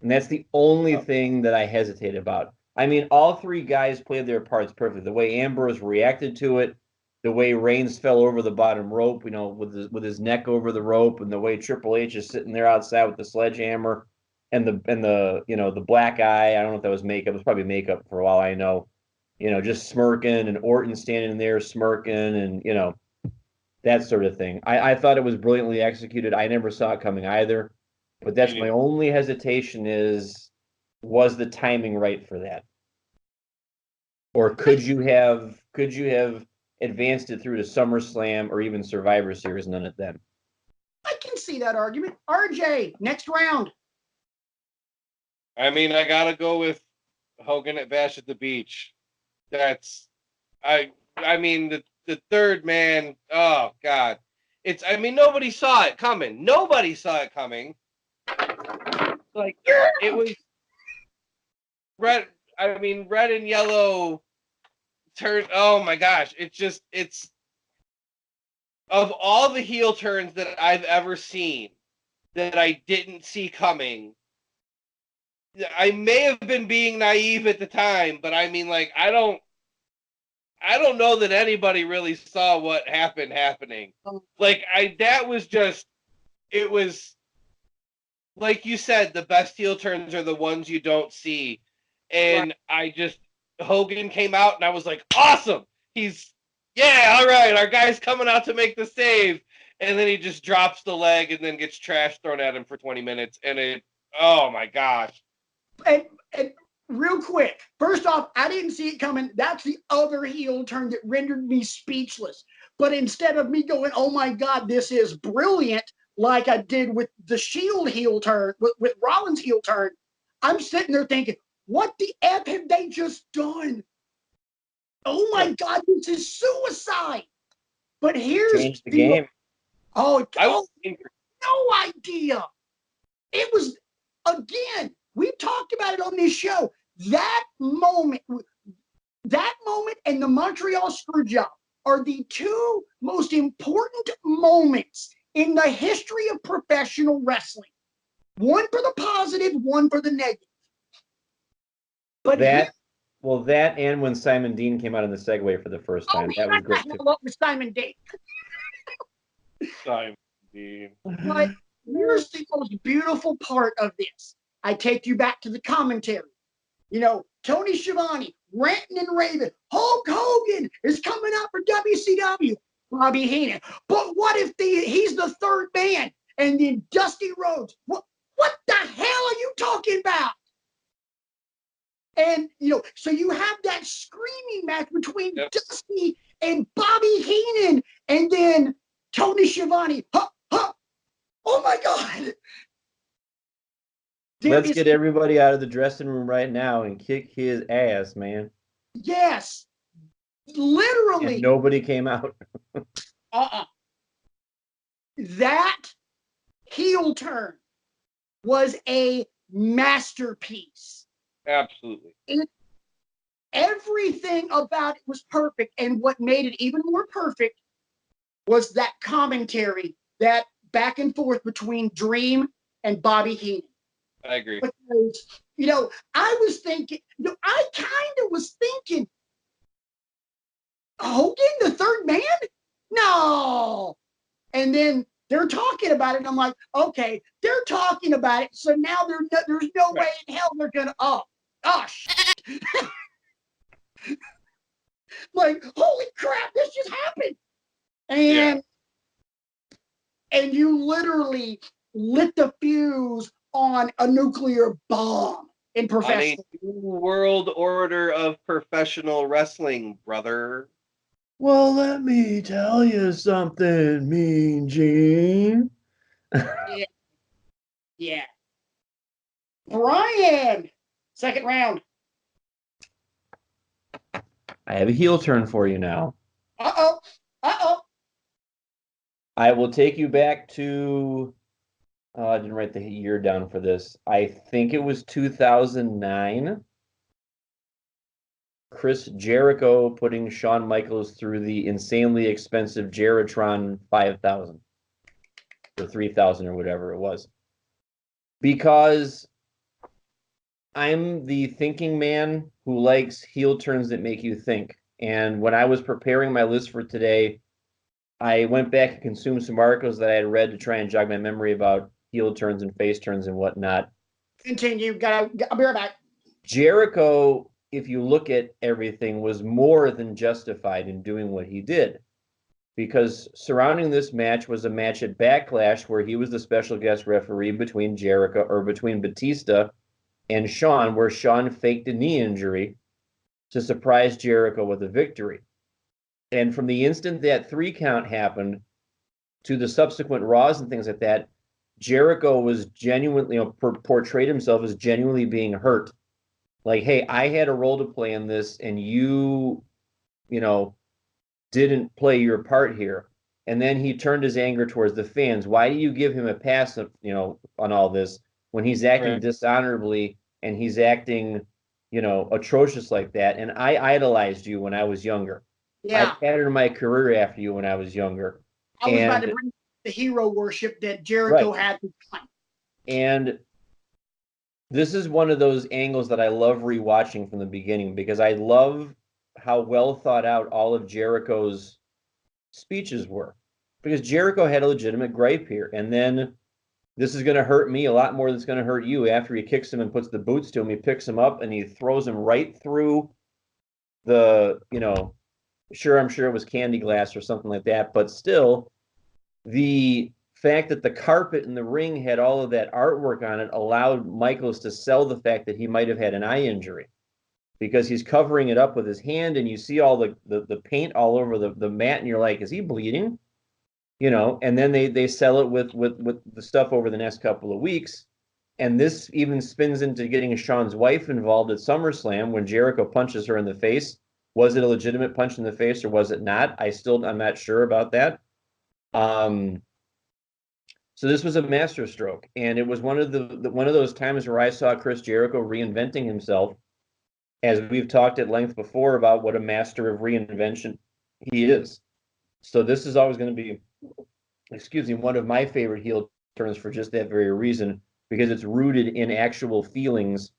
And that's the only thing that I hesitate about. I mean, all three guys played their parts perfectly. The way Ambrose reacted to it, the way Reigns fell over the bottom rope, with his neck over the rope, and the way Triple H is sitting there outside with the sledgehammer and the black eye. I don't know if that was makeup. It was probably makeup for a while, I know. Just smirking, and Orton standing there smirking, and that sort of thing. I thought it was brilliantly executed. I never saw it coming either. But that's my only hesitation was the timing right for that? Or could you have advanced it through to SummerSlam or even Survivor Series and done it then? I can see that argument. RJ, next round. I mean, I gotta go with Hogan at Bash at the Beach. I mean, the third man. Oh God, nobody saw it coming. Nobody saw it coming. Like it was red. I mean, red and yellow turn. Oh my gosh, it's of all the heel turns that I've ever seen that I didn't see coming. I may have been being naive at the time, but I mean, like, I don't know that anybody really saw what happening. Like, it was, like you said, the best heel turns are the ones you don't see. And Hogan came out and I was like, awesome! All right, our guy's coming out to make the save. And then he just drops the leg and then gets trash thrown at him for 20 minutes. And oh my gosh. And real quick, first off, I didn't see it coming. That's the other heel turn that rendered me speechless. But instead of me going, oh my God, this is brilliant, like I did with the Shield heel turn, with Rollins heel turn, I'm sitting there thinking, what the F have they just done? Oh my God, this is suicide. But here's Change the game. No idea. It was, again, we talked about it on this show. That moment and the Montreal Screwjob are the two most important moments in the history of professional wrestling. One for the positive, one for the negative. But that and when Simon Dean came out in the Segway for the first time, that was great too. What was Simon Dean? Simon Dean. But here's the most beautiful part of this. I take you back to the commentary. Tony Schiavone, ranting and raving. Hulk Hogan is coming out for WCW. Bobby Heenan. But what if he's the third man? And then Dusty Rhodes. What the hell are you talking about? And, so you have that screaming match between Dusty and Bobby Heenan. And then Tony Schiavone. Oh, my God. Let's get everybody out of the dressing room right now and kick his ass, man. Yes. Literally. And nobody came out. That heel turn was a masterpiece. Absolutely. Everything about it was perfect. And what made it even more perfect was that commentary, that back and forth between Dream and Bobby Heenan. I agree. Because, I was thinking, I kind of was thinking, Hogan, the third man? No. And then they're talking about it, and I'm like, okay, they're talking about it, so now there's no way in hell they're going to, shit. Like, holy crap, this just happened. And you literally lit the fuse on a nuclear bomb. in On a professional. new world order of professional wrestling, brother. Well, let me tell you something, Mean Gene. Yeah. Yeah. Brian, second round. I have a heel turn for you now. Uh-oh. Uh-oh. I will take you back to, I didn't write the year down for this. I think it was 2009. Chris Jericho putting Shawn Michaels through the insanely expensive Jeritron 5000 or 3000 or whatever it was. Because I'm the thinking man who likes heel turns that make you think. And when I was preparing my list for today, I went back and consumed some articles that I had read to try and jog my memory about heel turns and face turns and whatnot. Continue. I'll be right back. Jericho, if you look at everything, was more than justified in doing what he did. Because surrounding this match was a match at Backlash where he was the special guest referee between Batista and Shawn, where Shawn faked a knee injury to surprise Jericho with a victory. And from the instant that 3 count happened to the subsequent Raws and things like that, Jericho was genuinely, portrayed himself as genuinely being hurt. Like, hey, I had a role to play in this, and you didn't play your part here. And then he turned his anger towards the fans. Why do you give him a pass, on all this when he's acting dishonorably and he's acting, atrocious like that? And I idolized you when I was younger. Yeah. I patterned my career after you when I was younger. I was about to bring the hero worship that Jericho had. And this is one of those angles that I love rewatching from the beginning because I love how well thought out all of Jericho's speeches were. Because Jericho had a legitimate gripe here. And then this is going to hurt me a lot more than it's going to hurt you. After he kicks him and puts the boots to him, he picks him up and he throws him right through the, I'm sure it was candy glass or something like that. But still, the fact that the carpet in the ring had all of that artwork on it allowed Michaels to sell the fact that he might have had an eye injury because he's covering it up with his hand and you see all the paint all over the mat and you're like, is he bleeding? And then they sell it with the stuff over the next couple of weeks. And this even spins into getting Shawn's wife involved at SummerSlam when Jericho punches her in the face. Was it a legitimate punch in the face or was it not? I'm not sure about that. So this was a masterstroke, and it was one of those times where I saw Chris Jericho reinventing himself, as we've talked at length before about what a master of reinvention he is. So this is always going to be, one of my favorite heel turns for just that very reason, because it's rooted in actual feelings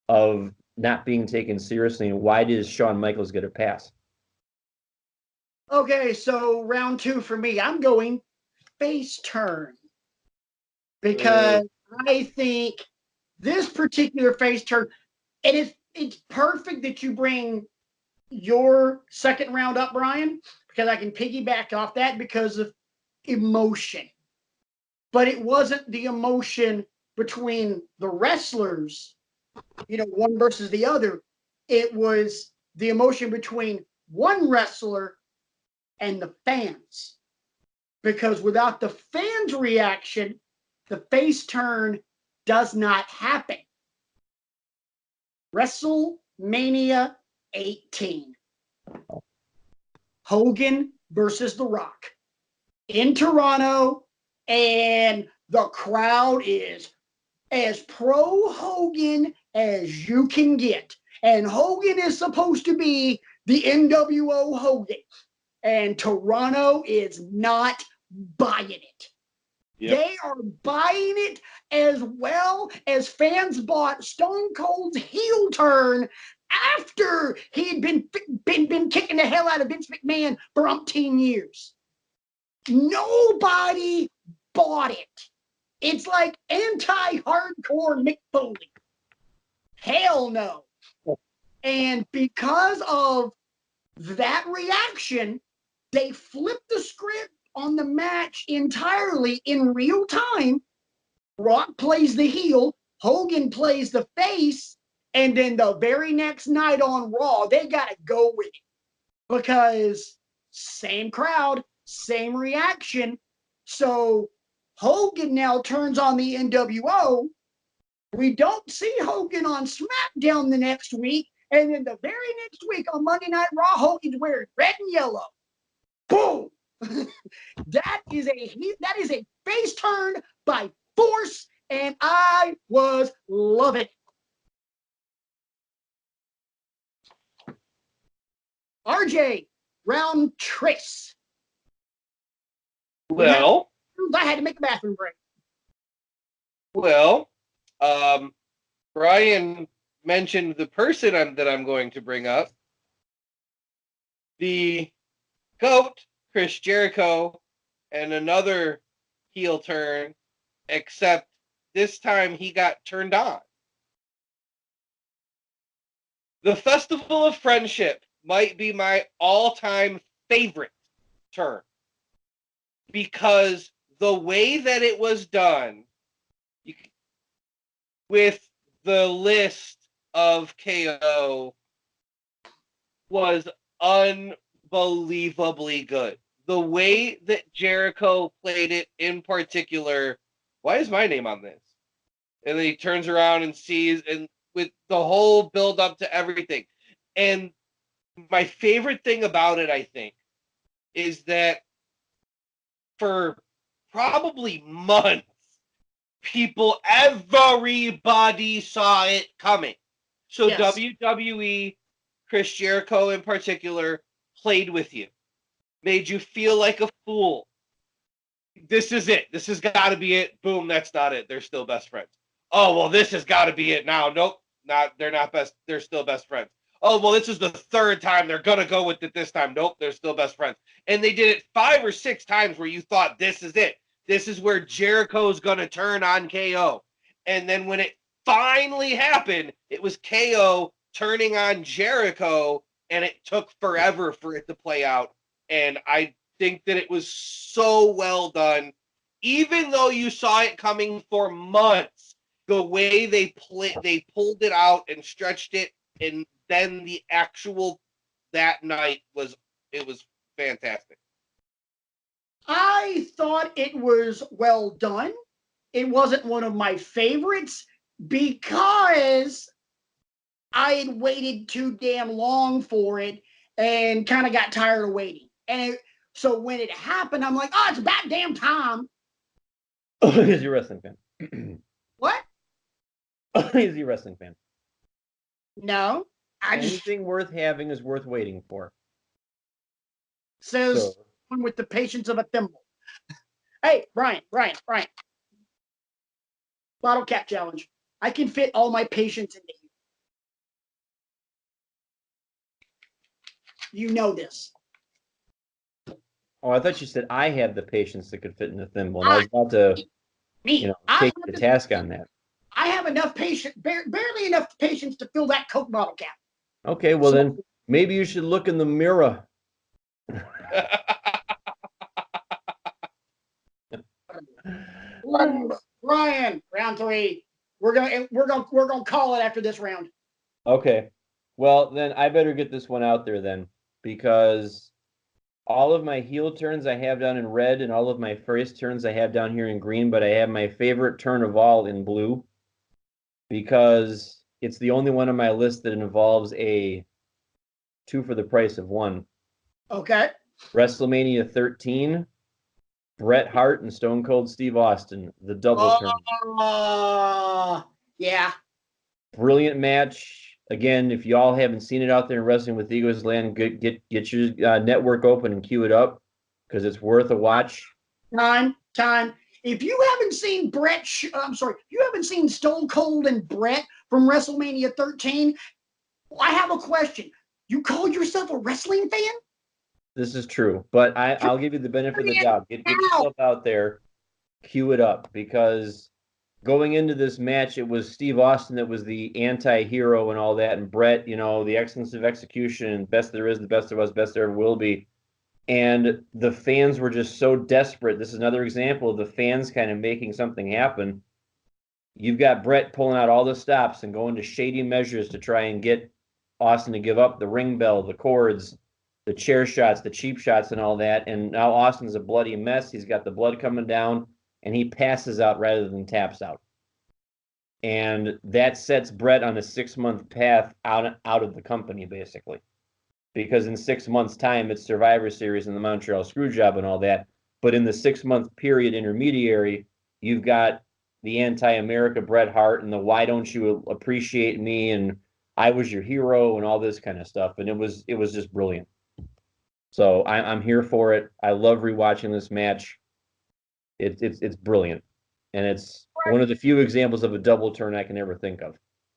of not being taken seriously. And why does Shawn Michaels get a pass? Okay, so round 2 for me. I'm going face turn because I think this particular face turn, and it's perfect that you bring your second round up, Brian, because I can piggyback off that because of emotion. But it wasn't the emotion between the wrestlers, one versus the other. It was the emotion between one wrestler and the fans. Because without the fans' reaction, the face turn does not happen. WrestleMania 18. Hogan versus The Rock in Toronto, and the crowd is as pro Hogan as you can get. And Hogan is supposed to be the NWO Hogan. And Toronto is not buying it. Yep. They are buying it as well as fans bought Stone Cold's heel turn after he had been kicking the hell out of Vince McMahon for umpteen years. Nobody bought it. It's like anti-hardcore Mick Foley. Hell no. And because of that reaction, they flipped the script on the match entirely in real time. Rock plays the heel. Hogan plays the face, and then the very next night on Raw, they got to go with it because same crowd, same reaction. So Hogan now turns on the NWO. We don't see Hogan on SmackDown the next week. And then the very next week on Monday Night Raw, Hogan's wearing red and yellow. Boom! that is a face turn by force, and I was loving it. RJ, round trace. Well, I had to make a bathroom break. well, Brian mentioned the person that I'm going to bring up. The GOAT, Chris Jericho, and another heel turn, except this time he got turned on. The Festival of Friendship might be my all-time favorite turn because the way that it was done with the list of KO was unbelievably good. The way that Jericho played it in particular, why is my name on this? And then he turns around and sees, and with the whole build up to everything. And my favorite thing about it, I think, is that for probably months, everybody saw it coming. So yes. WWE, Chris Jericho in particular, played with you, made you feel like a fool. This is it. This has got to be it. Boom, that's not it. They're still best friends. Oh, well, this has got to be it now. Nope, they're not best. They're still best friends. Oh, well, this is the third time they're going to go with it this time. Nope, they're still best friends. And they did it 5 or 6 times where you thought, this is it. This is where Jericho's going to turn on KO. And then when it finally happened, it was KO turning on Jericho, and it took forever for it to play out. And I think that it was so well done. Even though you saw it coming for months, the way they pulled it out and stretched it, and then the actual that night was fantastic. I thought it was well done. It wasn't one of my favorites because I had waited too damn long for it and kind of got tired of waiting. And so when it happened, I'm like, oh, it's about damn time. Oh, he's a wrestling fan. What? Oh, he's a wrestling fan. No. Anything worth having is worth waiting for. Says one with the patience of a thimble. Hey, Brian. Bottle cap challenge. I can fit all my patience into you. You know this. Oh, I thought you said I had the patience that could fit in the thimble, and I was about to, take the task on that. I have enough patience, barely enough patience to fill that Coke bottle cap. Okay, well then maybe you should look in the mirror. Brian, round 3. We're gonna call it after this round. Okay. Well, then I better get this one out there then, because all of my heel turns I have down in red, and all of my face turns I have down here in green, but I have my favorite turn of all in blue, because it's the only one on my list that involves a 2 for the price of 1. Okay. WrestleMania 13, Bret Hart and Stone Cold Steve Austin, the double turn. Yeah. Brilliant match. Again, if y'all haven't seen it out there in Wrestling with Egos land, get your network open and queue it up, because it's worth a watch. Time. If you haven't seen you haven't seen Stone Cold and Bret from WrestleMania 13, I have a question. You call yourself a wrestling fan? This is true, but I'll give you the benefit of the doubt. Get yourself out there, queue it up, because going into this match, it was Steve Austin that was the anti-hero and all that, and Bret, the excellence of execution, best there is, the best there was, best there ever will be. And the fans were just so desperate. This is another example of the fans kind of making something happen. You've got Brett pulling out all the stops and going to shady measures to try and get Austin to give up the ring bell, the cords, the chair shots, the cheap shots, and all that. And now Austin's a bloody mess. He's got the blood coming down, and he passes out rather than taps out. And that sets Brett on a 6-month path out of the company, basically. Because in 6 months' time, it's Survivor Series and the Montreal Screwjob and all that. But in the 6-month period intermediary, you've got the anti-America Bret Hart and the why don't you appreciate me and I was your hero and all this kind of stuff. And it was just brilliant. So I'm here for it. I love rewatching this match. It's brilliant. And it's one of the few examples of a double turn I can ever think of.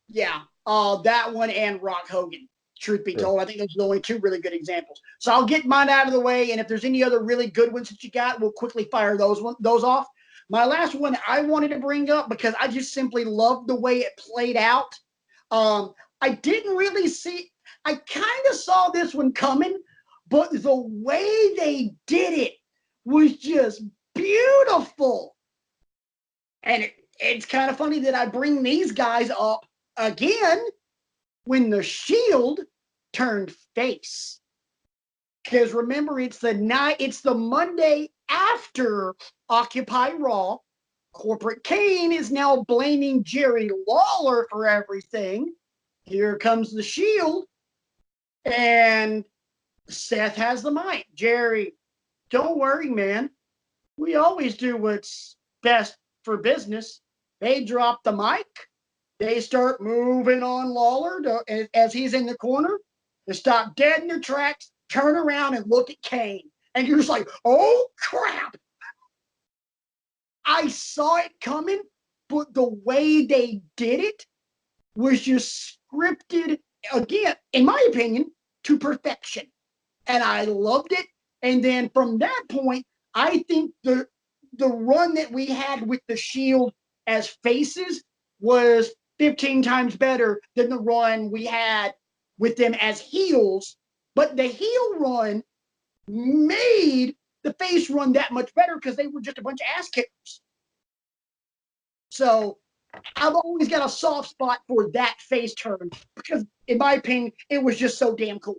Yeah, that one and Rock Hogan. Truth be told, I think those are the only two really good examples. So I'll get mine out of the way, and if there's any other really good ones that you got, we'll quickly fire those off. My last one I wanted to bring up because I just simply loved the way it played out. I didn't really see. I kind of saw this one coming, but the way they did it was just beautiful. And it's kind of funny that I bring these guys up again when the Shield turned face. Because remember, it's the Monday after Occupy Raw. Corporate Kane is now blaming Jerry Lawler for everything. Here comes the Shield, and Seth has the mic. Jerry, don't worry, man. We always do what's best for business. They drop the mic. They start moving on Lawler as he's in the corner. They stop dead in their tracks, turn around and look at Kane. And you're just like, oh, crap. I saw it coming, but the way they did it was just scripted, again, in my opinion, to perfection. And I loved it. And then from that point, I think the run that we had with the Shield as faces was 15 times better than the run we had with them as heels. But the heel run made the face run that much better because they were just a bunch of ass kickers. So I've always got a soft spot for that face turn because, in my opinion, it was just so damn cool.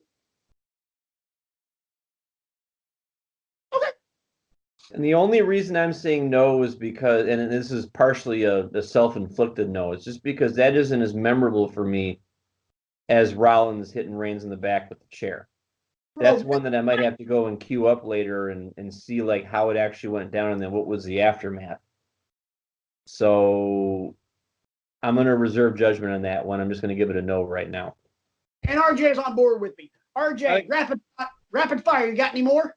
Okay. And the only reason I'm saying no is because, and this is partially a self-inflicted no, it's just because that isn't as memorable for me as Rollins hitting Reigns in the back with the chair. That's one that I might have to go and queue up later and see like how it actually went down and then what was the aftermath. So I'm going to reserve judgment on that one. I'm just going to give it a no right now. And RJ's on board with me. RJ, rapid fire. You got any more?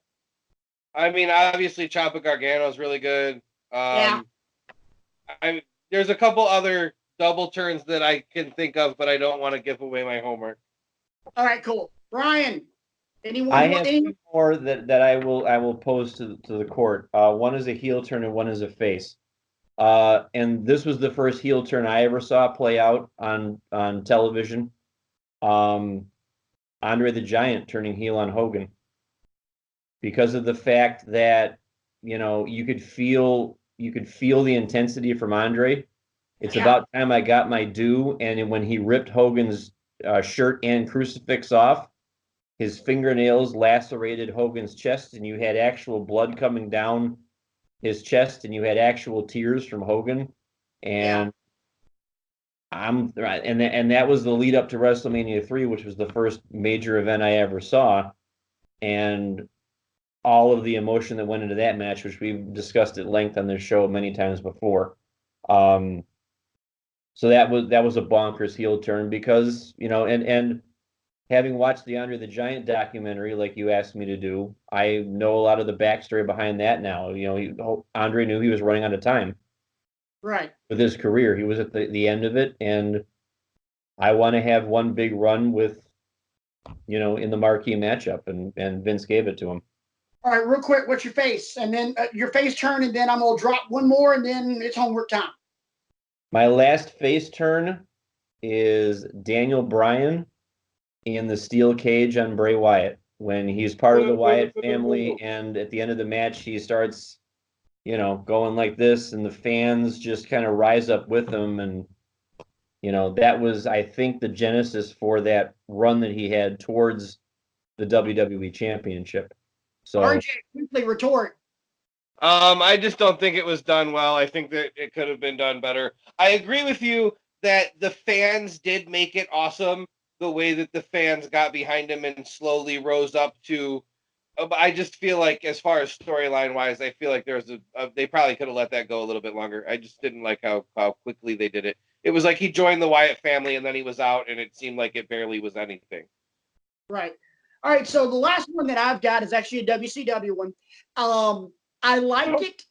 I mean, obviously, Ciampa Gargano is really good. Yeah. There's a couple other double turns that I can think of, but I don't want to give away my homework. All right, cool. Brian, anyone? I have two more that I will pose to the court. One is a heel turn and one is a face. And this was the first heel turn I ever saw play out on television. Andre the Giant turning heel on Hogan. Because of the fact that, you could feel the intensity from Andre. It's about time I got my due. And when he ripped Hogan's shirt and crucifix off, his fingernails lacerated Hogan's chest, and you had actual blood coming down his chest, and you had actual tears from Hogan. And I'm right, and that was the lead up to WrestleMania 3, which was the first major event I ever saw, and all of the emotion that went into that match, which we've discussed at length on this show many times before. So that was a bonkers heel turn because, and having watched the Andre the Giant documentary, like you asked me to do, I know a lot of the backstory behind that now. Andre knew he was running out of time. Right. With his career. He was at the end of it, and I want to have one big run with, in the marquee matchup, and Vince gave it to him. All right, real quick, what's your face? And then your face turn, and then I'm going to drop one more, and then it's homework time. My last face turn is Daniel Bryan in the steel cage on Bray Wyatt when he's part of the Wyatt family, and at the end of the match he starts going like this, and the fans just kind of rise up with him. And, that was, I think, the genesis for that run that he had towards the WWE Championship. So, RJ, quickly retort. I just don't think it was done well. I think that it could have been done better. I agree with you that the fans did make it awesome, the way that the fans got behind him and slowly rose up to. I just feel like, as far as storyline wise, I feel like there's they probably could have let that go a little bit longer. I just didn't like how quickly they did it. It was like he joined the Wyatt family and then he was out, and it seemed like it barely was anything. Right. All right. So the last one that I've got is actually a WCW one. I like it.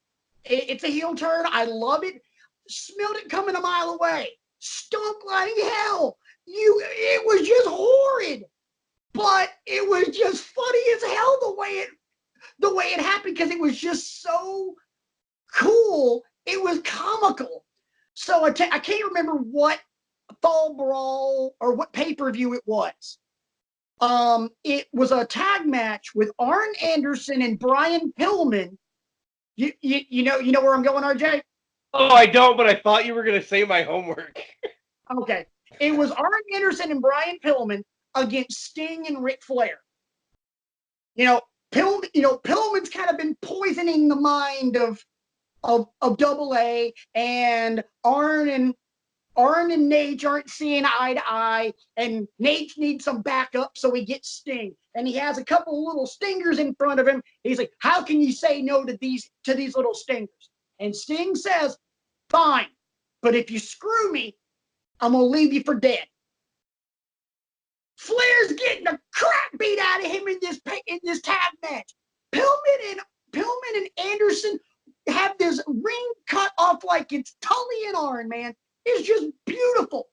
It's a heel turn. I love it. Smelled it coming a mile away. Stunk like hell. It was just horrid, but it was just funny as hell the way it happened, because it was just so cool. It was comical. So I can't remember what Fall Brawl or what pay-per-view it was. It was a tag match with Arn Anderson and Brian Pillman. You know where I'm going, RJ? Oh, I don't, but I thought you were going to say my homework. Okay. It was Arn Anderson and Brian Pillman against Sting and Ric Flair. Pillman's kind of been poisoning the mind of Double A, and Arn and Nate aren't seeing eye to eye, and Nate needs some backup, so he gets Sting. And he has a couple little stingers in front of him. He's like, how can you say no to these little stingers? And Sting says, fine, but if you screw me, I'm going to leave you for dead. Flair's getting the crap beat out of him in this tag match. Pillman and Anderson have this ring cut off like it's Tully and Arn, man. It's just beautiful.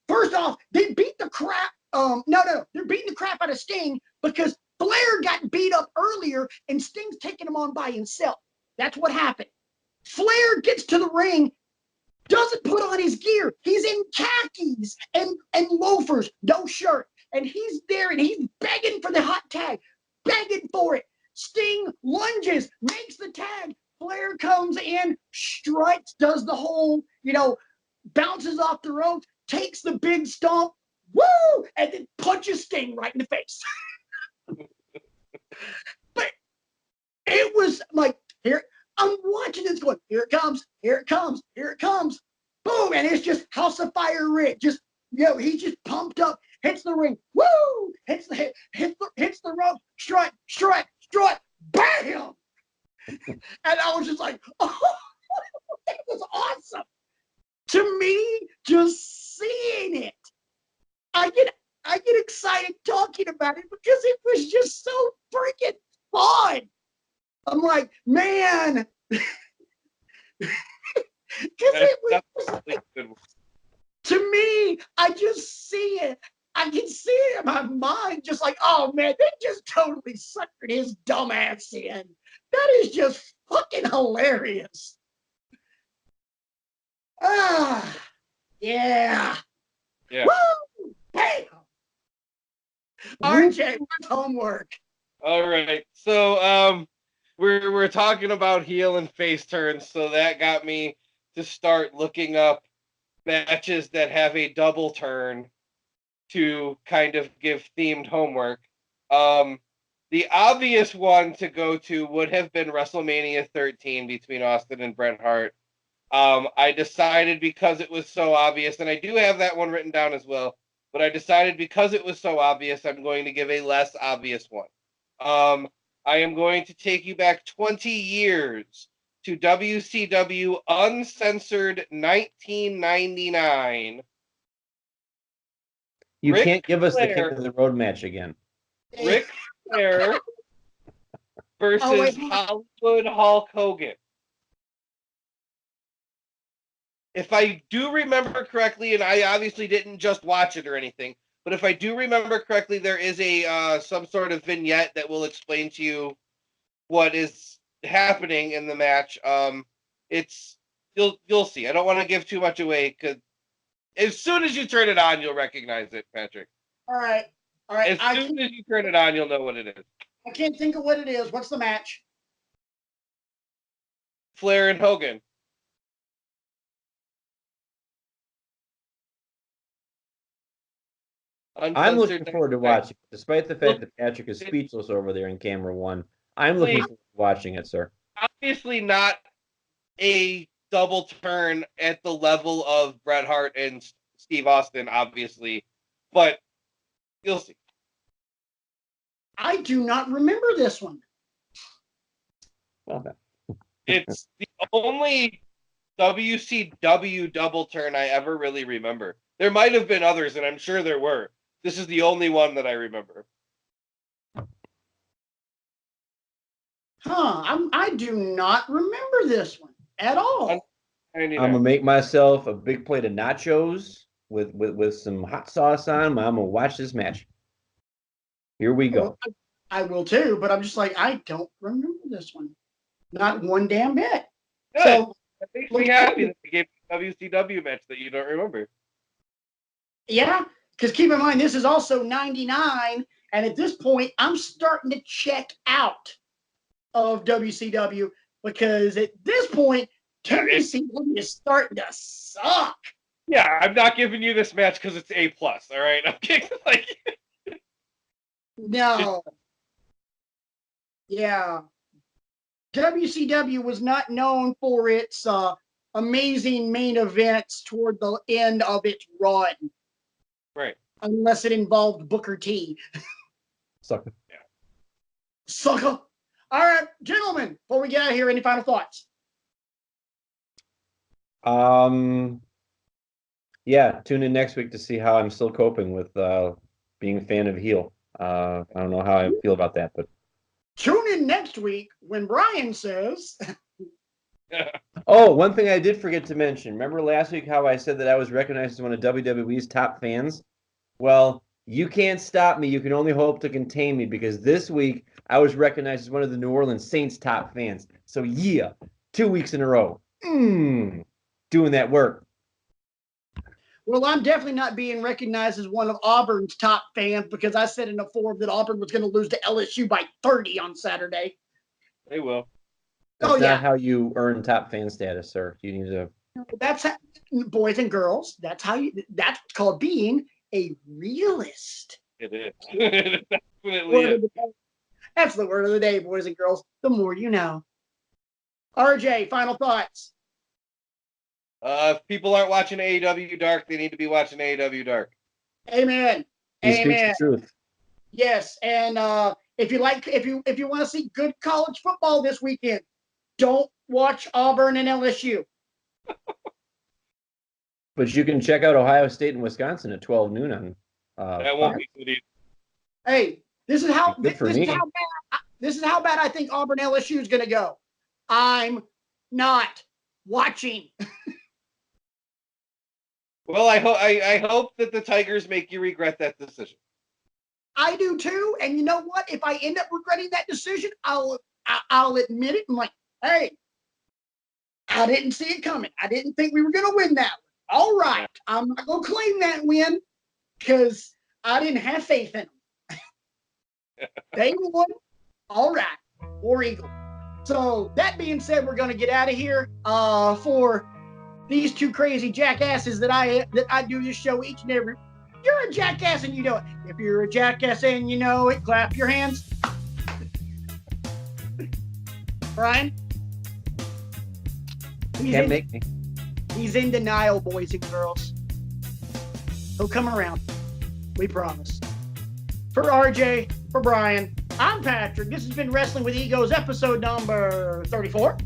First off, they beat the crap. They're beating the crap out of Sting because Flair got beat up earlier and Sting's taking him on by himself. That's what happened. Flair gets to the ring, doesn't put on his gear. He's in khakis and loafers, no shirt. And he's there and he's begging for the hot tag, begging for it. Sting lunges, makes the tag. Flair comes in, struts, does the whole, bounces off the ropes, takes the big stomp, woo, and then punches Sting right in the face. But it was like, here, I'm watching this going, here it comes, here it comes, here it comes. Boom, and it's just House of Fire Rick. Just, he's just pumped up, hits the ring, woo, hits the rope, strut, bam! And I was just like, oh, that was awesome. To me, just seeing it, I get excited talking about it because it was just so freaking fun. I'm like, man, because it was like, to me, I just see it. I can see it in my mind, just like, oh man, they just totally suckered his dumb ass in. That is just fucking hilarious. Ah, yeah. Yeah. Woo! Bam! RJ, what's homework? All right. So we're talking about heel and face turns, so that got me to start looking up matches that have a double turn to kind of give themed homework. The obvious one to go to would have been WrestleMania 13 between Austin and Bret Hart. I decided, because it was so obvious, and I do have that one written down as well, but I decided because it was so obvious, I'm going to give a less obvious one. I am going to take you back 20 years to WCW Uncensored 1999. You Ric can't give us the Flair. King of the Road match again. Ric Flair versus Hollywood Hulk Hogan. If I do remember correctly, and I obviously didn't just watch it or anything, but if I do remember correctly, there is a some sort of vignette that will explain to you what is happening in the match. It's you'll see. I don't want to give too much away because as soon as you turn it on, you'll recognize it, Patrick. All right. As soon as you turn it on, you'll know what it is. I can't think of what it is. What's the match? Flair and Hogan. I'm looking Uncensored forward to Dynamite. watching, despite the fact that Patrick is speechless over there in camera one. I'm looking forward to watching it, sir. Obviously not a double turn at the level of Bret Hart and Steve Austin, obviously, but you'll see. I do not remember this one. Well, then. It's the only WCW double turn I ever really remember. There might have been others, and I'm sure there were. This is the only one that I remember. I do not remember this one at all. I'm gonna make myself a big plate of nachos with some hot sauce on them. I'm gonna watch this match. Here we go. Well, I will too, but I'm just like, I don't remember this one. Not one damn bit. Good. So That makes me happy that they gave a WCW match that you don't remember. yeah, because keep in mind, this is also 99, and at this point, I'm starting to check out of WCW because at this point, WCW is starting to suck. Yeah, I'm not giving you this match because it's A+. All right, I'm kidding. Like, No. Yeah. WCW was not known for its amazing main events toward the end of its run, right. unless it involved Booker T. Sucker. Sucker. All right, gentlemen, before we get out of here, any final thoughts? Yeah, tune in next week to see how I'm still coping with being a fan of heel. I don't know how I feel about that, but Tune in next week when Brian says, oh, one thing I did forget to mention. Remember last week how I said that I was recognized as one of WWE's top fans? Well, you can't stop me. You can only hope to contain me because this week I was recognized as one of the New Orleans Saints top fans. So yeah, 2 weeks in a row. Doing that work. well, I'm definitely not being recognized as one of Auburn's top fans because I said in the forum that Auburn was going to lose to LSU by 30 on Saturday. They will. That's Oh, yeah. not how you earn top fan status, sir. You need to. That's how, boys and girls. That's what's called being a realist. It is. It definitely Word is. of the day. That's the word of the day, boys and girls. The more you know. RJ, final thoughts. If people aren't watching AEW Dark, they need to be watching AEW Dark. Amen. He speaks Amen. the truth. Yes, and if you want to see good college football this weekend, don't watch Auburn and LSU. But you can check out Ohio State and Wisconsin at 12 noon on. That won't Fox. be good either. Hey, this is how Good for this me. is how bad this is how bad I think Auburn LSU is going to go. I'm not watching. Well, I hope that the Tigers make you regret that decision. I do too, and you know what? If I end up regretting that decision, I'll admit it. I'm like, hey, I didn't see it coming. I didn't think we were going to win that one. All right, I'm not going to claim that win because I didn't have faith in them. They won. All right, War Eagle. So that being said, we're going to get out of here for these two crazy jackasses that I do this show each and every. You're a jackass and you know it. If you're a jackass and you know it, clap your hands. Brian? Can't make me. He's in denial, boys and girls. He'll come around. We promise. For RJ, for Brian, I'm Patrick. This has been Wrestling with Egos, episode number 34.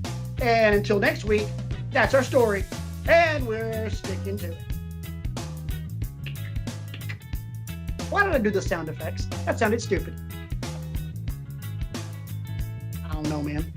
And until next week, that's our story. And we're sticking to it. Why did I do the sound effects? That sounded stupid. I don't know, man.